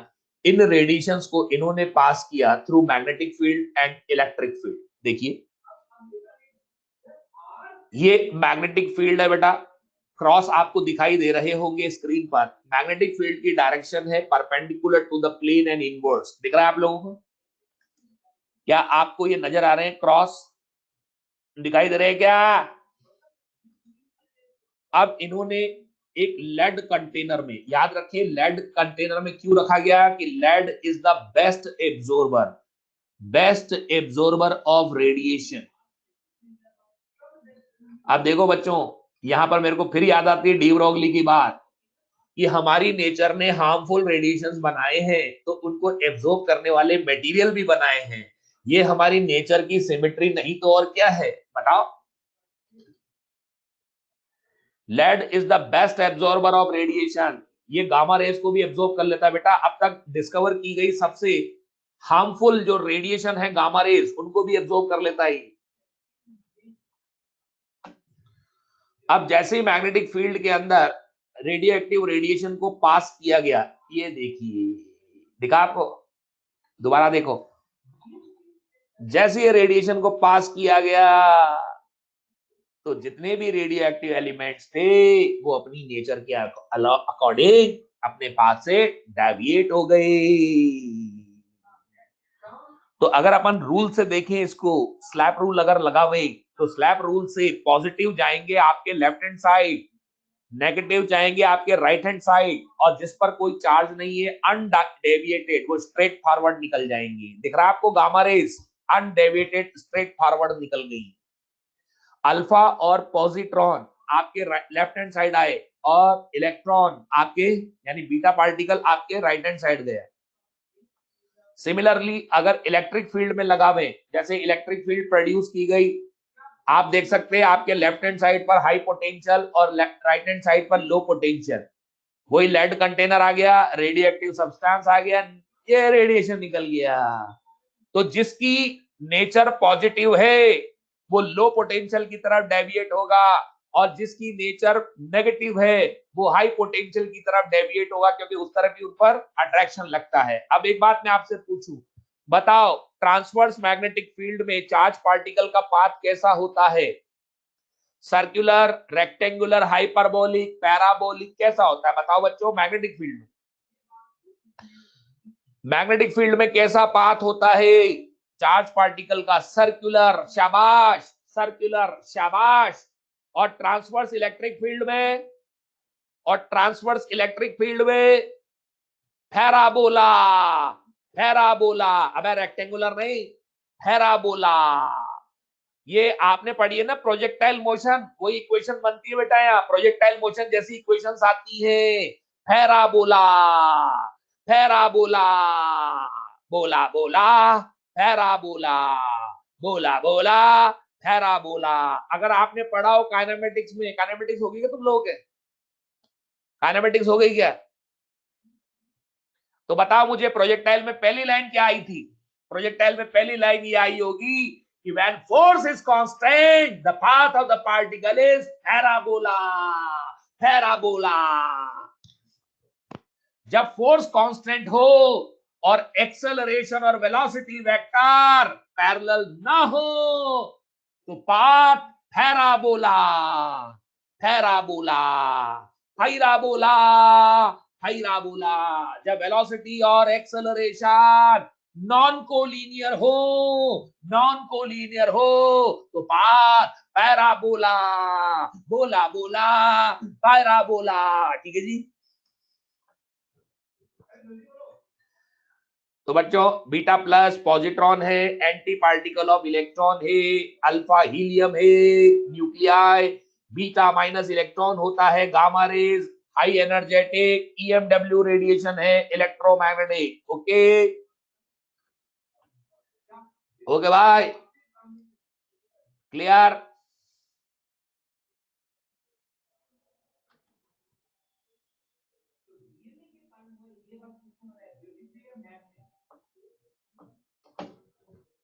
इन रेडिएशंस को इन्होंने पास किया through magnetic field and electric field. देखिए, ये मैग्नेटिक फील्ड है बेटा, क्रॉस आपको दिखाई दे रहे होंगे स्क्रीन पर। मैग्नेटिक फील्ड की डायरेक्शन है perpendicular to the plane and inverse. दिख रहा है आप लोगों को? क्या आपको ये नजर आ रहे हैं? क्रॉस दिखाई दे रहे हैं क्या? अब इन्होंने एक लेड कंटेनर में, याद रखिए लेड कंटेनर में क्यों रखा गया कि lead is the best absorber of radiation. अब देखो बच्चों, यहां पर मेरे को फिर याद आती है डी ब्रोगली की बात कि हमारी नेचर ने हार्मफुल रेडिएशंस बनाए हैं तो उनको एब्जॉर्ब करने वाले मटेरियल भी बनाए हैं। ये हमारी नेचर की सिमेट्री नहीं तो और क्या है बताओ। Lead is the best absorber of radiation. ये गामा रेस को भी एब्जॉर्ब कर लेता है बेटा। अब तक डिस्कवर की गई सबसे हार्मफुल जो रेडिएशन है गामा रेस, उनको भी एब्जॉर्ब कर लेता है। अब जैसे ही मैग्नेटिक फील्ड के अंदर रेडियो एक्टिव रेडिएशन को पास किया गया, ये देखिए, दिखा आपको? दोबारा देखो, जैसे ये रेडिएशन को पास किया गया तो जितने भी रेडियो एक्टिव एलिमेंट्स थे वो अपनी नेचर के अकॉर्डिंग अपने पाथ से डेविएट हो गए। तो अगर अपन रूल से देखें इसको, स्लैप रूल अगर लगावे तो स्लैप रूल से पॉजिटिव जाएंगे आपके लेफ्ट हैंड साइड, नेगेटिव जाएंगे आपके राइट हैंड साइड, और जिस पर कोई चार्ज नहीं है अनडेविएटेड वो स्ट्रेट फॉरवर्ड निकल जाएंगे। दिख रहा है आपको? Gamma rays undeviated straight forward निकल गई। अल्फा और पॉजिट्रॉन आपके लेफ्ट हैंड साइड आए और इलेक्ट्रॉन आपके यानी बीटा पार्टिकल आपके राइट हैंड साइड गया। सिमिलरली अगर इलेक्ट्रिक फील्ड में लगावे, जैसे इलेक्ट्रिक फील्ड प्रोड्यूस की गई, आप देख सकते हैं आपके लेफ्ट हैंड साइड पर हाई पोटेंशियल और राइट हैंड साइड पर लो पोटेंशियल। वही लेड कंटेनर आ गया, रेडियो एक्टिव सब्सटेंस आ गया, ये रेडिएशन निकल गया। तो जिसकी नेचर पॉजिटिव है वो लो पोटेंशियल की तरफ डेविएट होगा, और जिसकी नेचर नेगेटिव है वो हाई पोटेंशियल की तरफ डेविएट होगा, क्योंकि उस तरफ ही उन पर अट्रैक्शन लगता है। अब एक बात मैं आपसे पूछूं, बताओ ट्रांसवर्स मैग्नेटिक फील्ड में चार्ज पार्टिकल का पाथ कैसा होता है? सर्कुलर, रेक्टेंगुलर, हाइपरबोलिक, पैराबोलिक, कैसा होता है बताओ बच्चों? मैग्नेटिक फील्ड में, मैग्नेटिक फील्ड में कैसा पाथ होता है चार्ज पार्टिकल का? सर्कुलर, शाबाश, सर्कुलर, शाबाश। और ट्रांसवर्स इलेक्ट्रिक फील्ड में, और ट्रांसवर्स इलेक्ट्रिक फील्ड में पैराबोला, पैराबोला। अबे रेक्टेंगुलर नहीं, पैराबोला। ये आपने पढ़ी है ना प्रोजेक्टाइल मोशन, वही इक्वेशन बनती है बेटा, यहाँ प्रोजेक्टाइल मोशन जैसी इक्वेशंस आती है। पैराबोला, पैराबोला, बोला बोला, पैराबोला, बोला बोला, पैराबोला। अगर आपने पढ़ा हो काइनेमेटिक्स में, काइनेमेटिक्स होगी क्या तुम लोगों के? काइनेमेटिक्स हो गई क्या? तो बताओ मुझे प्रोजेक्टाइल में पहली लाइन क्या आई थी? प्रोजेक्टाइल में पहली लाइन ये आई होगी कि when force is constant the path of the particle is parabola, parabola। जब फोर्स कांस्टेंट हो और एक्सेलरेशन और वेलोसिटी वेक्टर पैरेलल ना हो तो path parabola, parabola, parabola, parabola. जब वेलोसिटी और एक्सेलरेशन नॉन कोलिनियर हो, नॉन कोलिनियर हो तो पाथ पैराबोला, बोला बोला, पैराबोला। ठीक है जी। तो बच्चों बीटा प्लस पॉजिट्रॉन है, एंटी पार्टिकल ऑफ इलेक्ट्रॉन है, अल्फा हीलियम है, न्यूक्लियाई। बीटा माइनस इलेक्ट्रॉन होता है gamma rays, high energetic, EMW radiation है, इलेक्ट्रोमैग्नेटिक। ओके ओके भाई, क्लियर?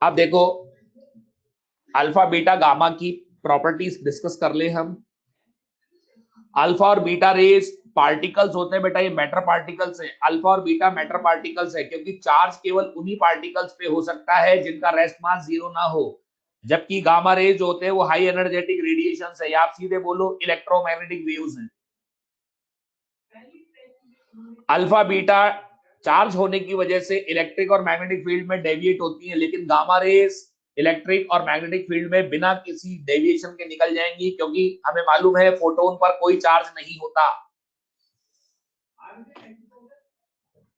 अब देखो अल्फा बीटा गामा की प्रॉपर्टीज डिस्कस कर ले हम। अल्फा और बीटा रेस पार्टिकल्स होते हैं बेटा, ये मैटर पार्टिकल्स हैं। अल्फा और बीटा मैटर पार्टिकल्स है, क्योंकि चार्ज केवल उन्हीं पार्टिकल्स पे हो सकता है जिनका रेस्ट मास जीरो ना हो, जबकि गामा रेज होते हैं वो हाई एनर्जेटिक रेडिएशन है, या आप सीधे बोलो इलेक्ट्रोमैग्नेटिक वेव्स हैं। अल्फा बीटा चार्ज होने की वजह से इलेक्ट्रिक और मैग्नेटिक फील्ड में डेविएट होती है, लेकिन गामा रेस इलेक्ट्रिक और मैग्नेटिक फील्ड में बिना किसी डेविएशन के निकल जाएंगी, क्योंकि हमें मालूम है फोटोन पर कोई चार्ज नहीं होता।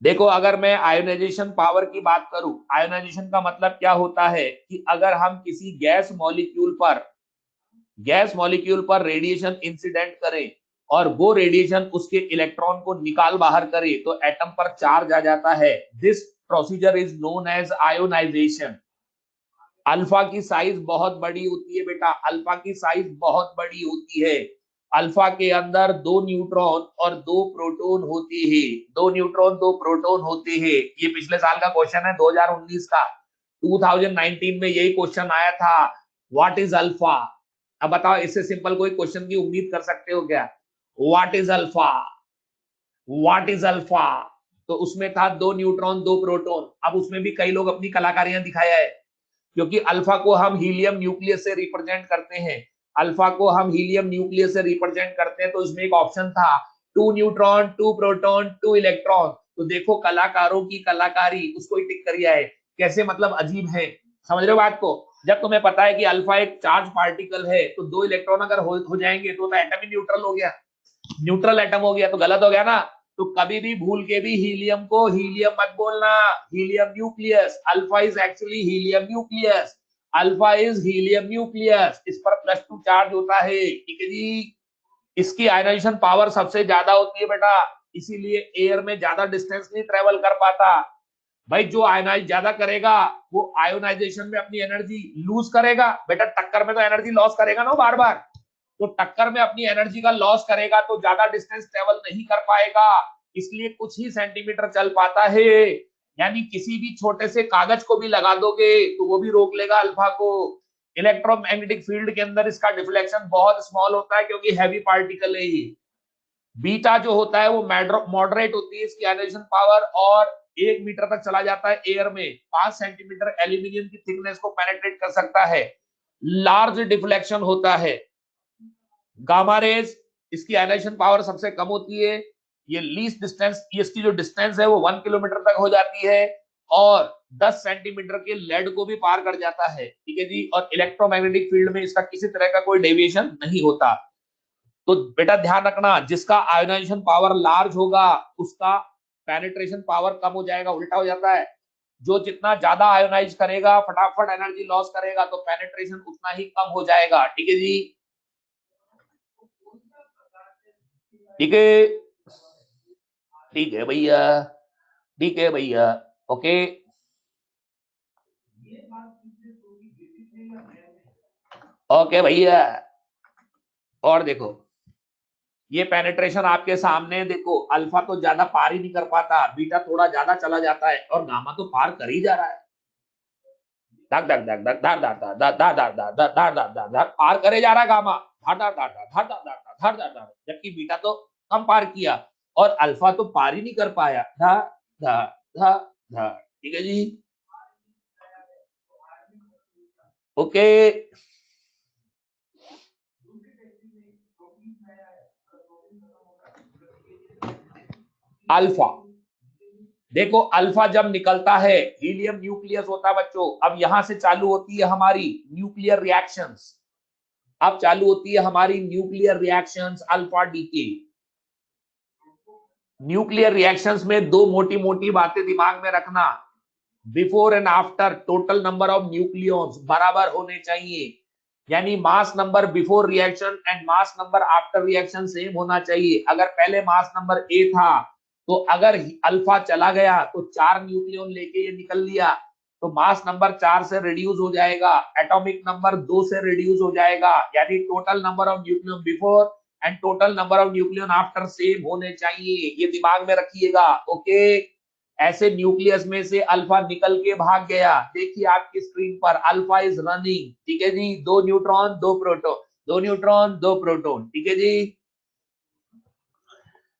देखो अगर मैं आयोनाइजेशन पावर की बात करूं, आयोनाइजेशन का मतलब क्या होता है कि अगर हम किसी गैस मॉलिक्यूल पर रेडिएशन इंसिडेंट करें और वो रेडिएशन उसके इलेक्ट्रॉन को निकाल बाहर करे तो एटम पर चार्ज आ जाता है। This procedure is known as ionisation. Alpha की साइज बहुत बड़ी होती है बेटा, अल्फा की साइज बहुत बड़ी होती है। अल्फा के अंदर 2 न्यूट्रॉन और 2 प्रोटॉन होते हैं, 2 न्यूट्रॉन 2 प्रोटॉन होते हैं। ये पिछले साल का क्वेश्चन है 2019 का, 2019 में यही क्वेश्चन आया था, व्हाट इज अल्फा। अब बताओ इससे सिंपल कोई क्वेश्चन की उम्मीद कर सकते हो क्या? What is alpha, what is alpha. तो उसमें था 2 न्यूट्रॉन 2 प्रोटॉन। अब उसमें भी कई लोग अपनी कलाकारियां दिखाया है, क्योंकि अल्फा को हम हीलियम न्यूक्लियस से रिप्रेजेंट करते हैं, अल्फा को हम हीलियम न्यूक्लियस से रिप्रेजेंट करते हैं, तो इसमें एक ऑप्शन था 2 न्यूट्रॉन 2 प्रोटॉन 2 इलेक्ट्रॉन। तो देखो कलाकारों की कलाकारी, उसको ही टिक करिया है, कैसे मतलब अजीब है। समझ रहे हो बात को? जब तुम्हें पता है कि अल्फा एक चार्ज पार्टिकल है तो 2 इलेक्ट्रॉन अगर हो जाएंगे तो एटम ही न्यूट्रल हो गया, न्यूट्रल एटम हो गया, तो गलत हो गया ना। तो कभी भी भूल के भी हीलियम को हीलियम मत बोलना, helium nucleus. Alpha is actually helium nucleus, alpha is helium nucleus. इस पर +2 चार्ज होता है। ठीक है जी। इसकी आयोनाइजेशन पावर सबसे ज्यादा होती है बेटा, इसीलिए एयर में ज्यादा डिस्टेंस नहीं ट्रेवल कर पाता। भाई जो आयोनाइज ज्यादा करेगा वो आयोनाइजेशन में अपनी एनर्जी लूज करेगा बेटा, टक्कर में तो एनर्जी लॉस करेगा ना बार बार, तो टक्कर में अपनी एनर्जी का लॉस करेगा तो ज्यादा डिस्टेंस ट्रेवल नहीं कर पाएगा, इसलिए कुछ ही सेंटीमीटर चल पाता है। यानी किसी भी छोटे से कागज को भी लगा दोगे तो वो भी रोक लेगा अल्फा को। इलेक्ट्रोमैग्नेटिक फील्ड के अंदर इसका डिफ्लेक्शन बहुत स्मॉल होता है क्योंकि हैवी पार्टिकल है ये। बीटा जो होता है वो मॉडरेट होती है इसकी आयोनाइजेशन पावर, और 1 मीटर तक चला जाता है एयर में। 5 सेंटीमीटर एल्यूमिनियम की थिकनेस को पेनेट्रेट कर सकता है। लार्ज डिफ्लेक्शन होता है। गामा रेज, इसकी आयोनाइजेशन पावर सबसे कम होती है। ये लीस्ट डिस्टेंस, इसकी जो डिस्टेंस है वो 1 किलोमीटर तक हो जाती है, और 10 सेंटीमीटर के लेड को भी पार कर जाता है। ठीक है जी। और इलेक्ट्रोमैग्नेटिक फील्ड में इसका किसी तरह का कोई डेविएशन नहीं होता। तो बेटा ध्यान रखना, जिसका आयोनाइजेशन पावर लार्ज होगा उसका पेनिट्रेशन पावर कम हो जाएगा, उल्टा हो जाता है। जो जितना ज्यादा आयोनाइज करेगा फटाफट एनर्जी लॉस करेगा, तो पेनिट्रेशन उतना ही कम हो जाएगा। ठीक है जी। ठीक है, ठीक है भैया, ठीक है भैया, ओके। ओके भैया। और देखो ये पेनिट्रेशन आपके सामने, देखो अल्फा तो ज्यादा पार ही नहीं कर पाता, बीटा थोड़ा ज्यादा चला जाता है, और गामा तो पार कर ही जा रहा है। धक धक धक धक धर धर धर धर धर धर धर धर धर धर धर पार करे जा रहा है गामा, धर धर धर धर धर धर धर धर धर, जबकि बीटा तो कम पार किया, और अल्फा तो पार ही नहीं कर पाया। धर धर धर धर। ठीक है जी, ओके। अल्फा, देखो अल्फा जब निकलता है, हीलियम न्यूक्लियस होता है बच्चों। अब यहां से चालू होती है हमारी न्यूक्लियर रिएक्शंस। अब चालू होती है हमारी nuclear reactions, alpha decay. Nuclear reactions में दो मोटी मोटी बातें दिमाग में रखना। Before and after total number of nucleons बराबर होने चाहिए, यानी mass number before reaction and mass number after reaction same होना चाहिए। अगर पहले मास नंबर ए था, तो अगर अल्फा चला गया तो 4 न्यूक्लियन लेके ये निकल लिया, तो मास नंबर 4 से रिड्यूस हो जाएगा, एटॉमिक नंबर 2 से रिड्यूस हो जाएगा, यानी total number of nucleon before and total number of nucleon after same होने चाहिए। ये दिमाग में रखिएगा, ओके। ऐसे न्यूक्लियस में से अल्फा निकल के भाग गया, देखिए आपकी स्क्रीन पर अल्फा इज रनिंग। ठीक है जी, 2 न्यूट्रॉन 2 प्रोटॉन, 2 न्यूट्रॉन 2 प्रोटॉन। ठीक है जी।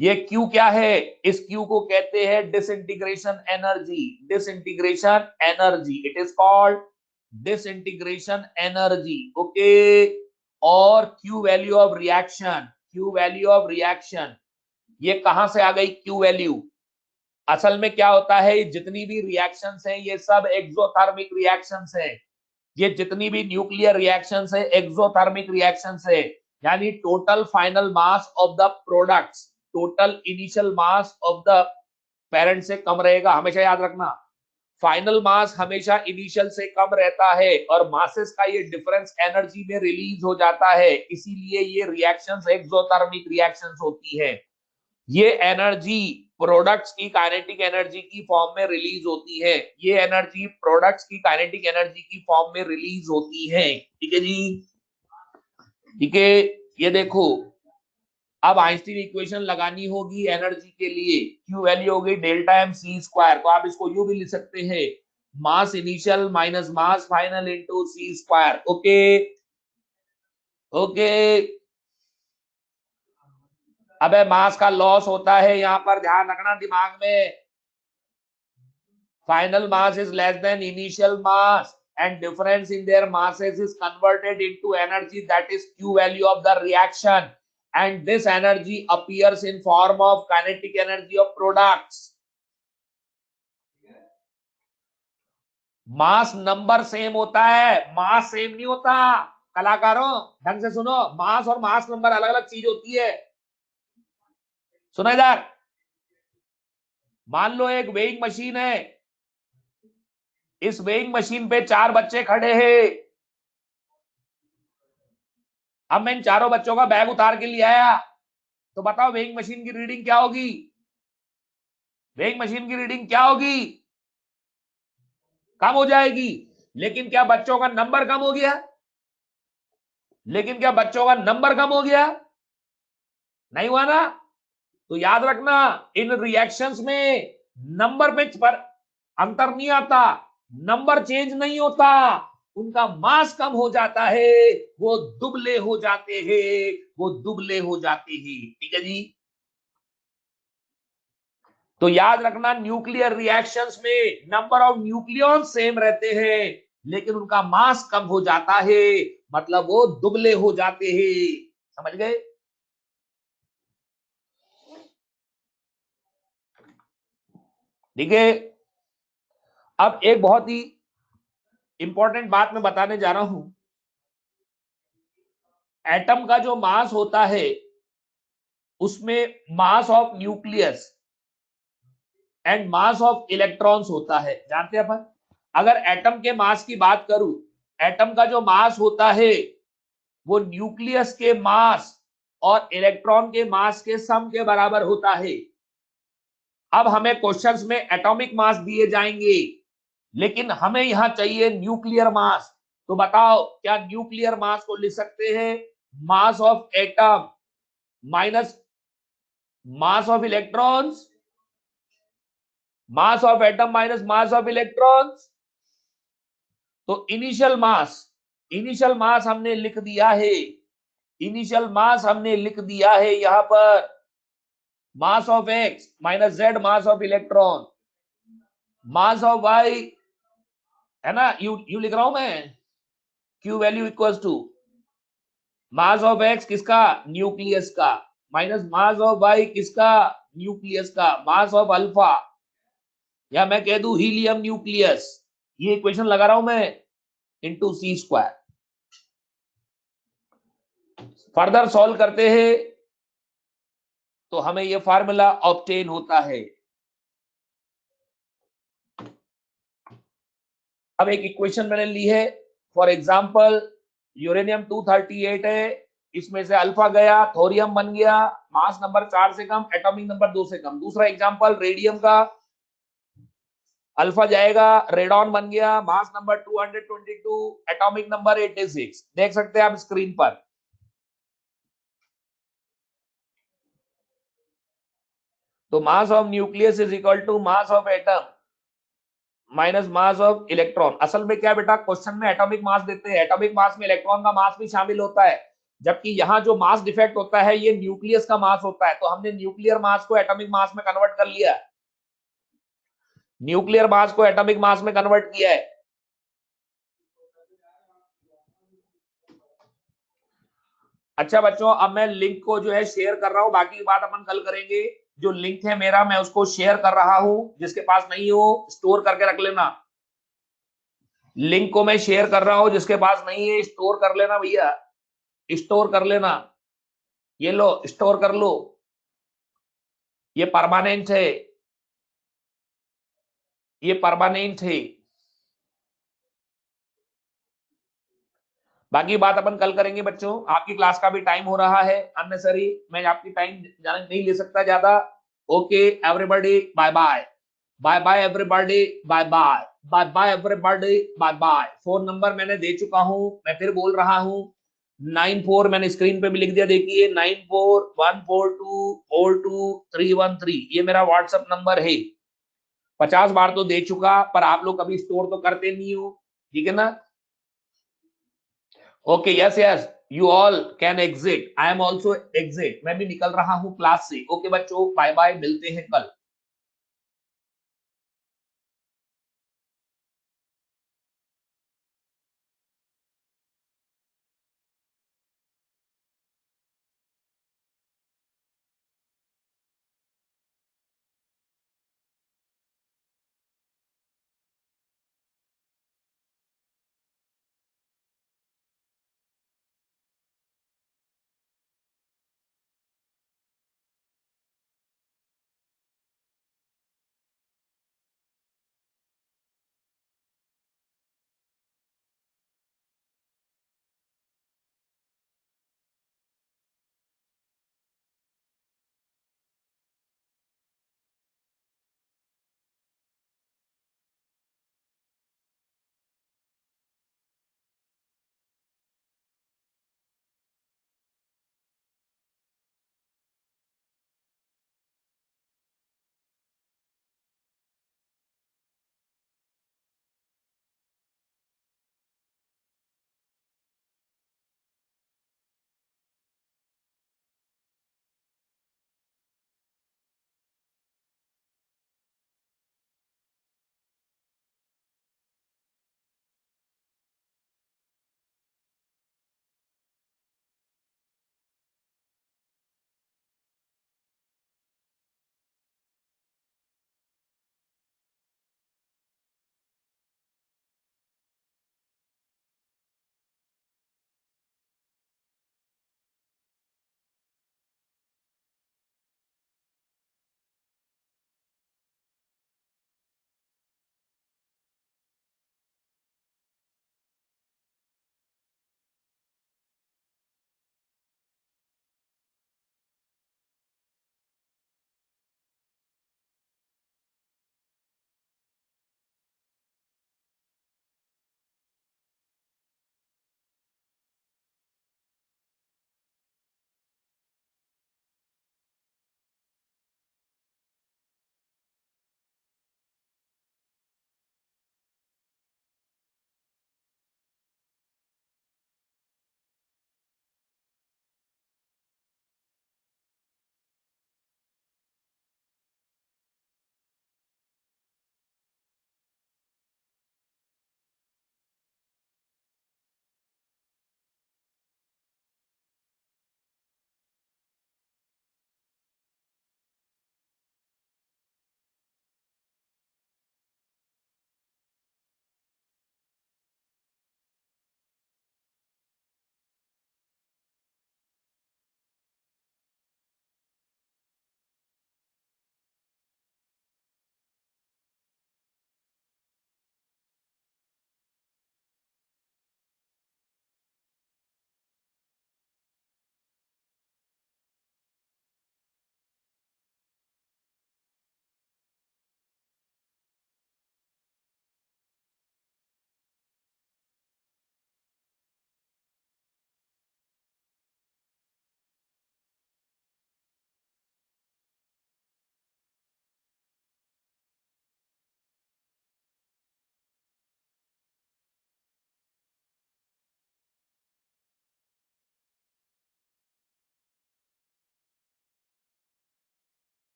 ये क्यू क्या है? इस क्यू को कहते हैं disintegration energy. Disintegration energy, it is called disintegration energy, okay. और Q value of reaction, Q value of reaction, ये कहां से आ गई क्यू वैल्यू? असल में क्या होता है, जितनी भी रिएक्शंस हैं ये सब एक्सोथर्मिक रिएक्शंस है। ये जितनी भी न्यूक्लियर रिएक्शंस है एक्सोथर्मिक रिएक्शंस है, यानी total final mass of the products, total initial mass of the parent से कम रहेगा। हमेशा याद रखना, फाइनल मास हमेशा इनिशियल से कम रहता है, और मासेस का ये डिफरेंस एनर्जी में रिलीज हो जाता है, इसीलिए ये रिएक्शंस एक्सोथर्मिक रिएक्शंस होती है। ये एनर्जी प्रोडक्ट्स की काइनेटिक एनर्जी की फॉर्म में रिलीज होती है। ये एनर्जी प्रोडक्ट्स की काइनेटिक एनर्जी की फॉर्म में रिलीज होती है। ठीक है जी, ठीक है। ये देखो, अब आइंस्टीन इक्वेशन लगानी होगी एनर्जी के लिए। क्यू वैल्यू हो गई डेल्टा एम सी स्क्वायर, तो आप इसको यू भी लिख सकते हैं, mass initial minus mass final into C square, okay, okay. अबे मास का लॉस होता है यहां पर, ध्यान रखना दिमाग में। final mass is less than initial mass and difference in their masses is converted into energy, that is q value of the reaction, and this energy appears in form of kinetic energy of products. Mass number same होता है, मास सेम नहीं होता। कलाकारों ढंग से सुनो, मास और मास नंबर अलग अलग चीज होती है। सुनो इधर, मान लो एक वेइंग मशीन है, इस वेइंग मशीन पे 4 बच्चे खड़े हैं। अब मैं इन चारों बच्चों का बैग उतार के लिए आया, तो बताओ वेइंग मशीन की रीडिंग क्या होगी? वेइंग मशीन की रीडिंग क्या होगी? कम हो जाएगी। लेकिन क्या बच्चों का नंबर कम हो गया? लेकिन क्या बच्चों का नंबर कम हो गया? नहीं हुआ ना। तो याद रखना, इन रिएक्शंस में नंबर पे पर अंतर नहीं आता, नंबर चेंज नहीं होता, उनका मास कम हो जाता है, वो दुबले हो जाते हैं, वो दुबले हो जाते हैं। ठीक है जी। तो याद रखना, न्यूक्लियर रिएक्शंस में नंबर ऑफ न्यूक्लियॉन सेम रहते हैं, लेकिन उनका मास कम हो जाता है, मतलब वो दुबले हो जाते हैं। समझ गए? ठीक है। अब एक बहुत ही इंपॉर्टेंट बात मैं बताने जा रहा हूं। एटम का जो मास होता है उसमें मास of nucleus and mass of electrons होता है, जानते हैं अपन। अगर एटम के मास की बात करूं, एटम का जो मास होता है वो न्यूक्लियस के मास और इलेक्ट्रॉन के मास के सम के बराबर होता है। अब हमें क्वेश्चंस में एटॉमिक मास दिए जाएंगे, लेकिन हमें यहां चाहिए न्यूक्लियर मास। तो बताओ, क्या न्यूक्लियर मास को लिख सकते हैं मास of atom minus mass of electrons, mass of atom minus mass of electrons? तो इनिशियल मास हमने लिख दिया है, इनिशियल मास हमने लिख दिया है यहां पर mass of X minus Z mass of electron, mass of Y, है ना, यू लिख रहा हूं मैं, Q value equals to mass of X किसका, न्यूक्लियस का, माइनस मास ऑफ वाई किसका, न्यूक्लियस का, मास ऑफ अल्फा, या मैं कह दूं हीलियम न्यूक्लियस, ये इक्वेशन लगा रहा हूं मैं, इंटू सी स्क्वायर। फर्दर सॉल्व करते हैं तो हमें यह फार्मूला ऑब्टेन होता है। अब एक इक्वेशन मैंने ली है, फॉर एग्जांपल यूरेनियम 238 है, इसमें से अल्फा गया, थोरियम बन गया, मास नंबर 4 से कम, एटॉमिक नंबर 2 से कम। दूसरा एग्जांपल रेडियम का, अल्फा जाएगा, रेडॉन बन गया, मास नंबर 222, एटॉमिक नंबर 86। देख सकते हैं आप स्क्रीन पर। तो mass of nucleus is equal to mass of atom minus mass of electron. असल में क्या बेटा, क्वेश्चन में एटॉमिक मास देते हैं, एटॉमिक मास में इलेक्ट्रॉन का मास भी शामिल होता है, जबकि यहाँ जो मास डिफेक्ट होता है ये न्यूक्लियस का मास होता है। तो हमने न्यूक्लियर मास को एटॉमिक मास में कन्वर्ट कर लिया, न्यूक्लियर मास को एटॉमिक मास में कन्वर्ट किया है। अच्छा बच्चों, अब मैं लिंक को जो है शेयर कर रहा हूं, बाकी की बात अपन कल करेंगे। जो लिंक है मेरा, मैं उसको शेयर कर रहा हूं, जिसके पास नहीं हो स्टोर करके रख लेना। लिंक को मैं शेयर कर रहा हूं, जिसके पास नहीं है स्टोर कर लेना भैया, स्टोर कर लेना। ये लो, स्टोर कर लो, ये परमानेंट है, ये परमानेंट है। बाकी बात अपन कल करेंगे बच्चों, आपकी क्लास का भी टाइम हो रहा है, अननेसरी मैं आपकी टाइम नहीं ले सकता ज्यादा। Okay everybody, bye bye, bye bye everybody, bye bye, bye bye everybody, bye bye. Phone number मैंने दे चुका हूं, मैं फिर बोल रहा हूं, 94, मैंने स्क्रीन पे भी लिख दिया, देखिए 9414242313, ये मेरा व्हाट्सएप नंबर है। 50 बार तो दे चुका, पर आप लोग कभी स्टोर तो करते नहीं हो, ठीक है ना। Okay yes yes, you all can exit, I am also exit, मैं भी निकल रहा हूं क्लास से। ओके बच्चों, बाय बाय, मिलते हैं कल।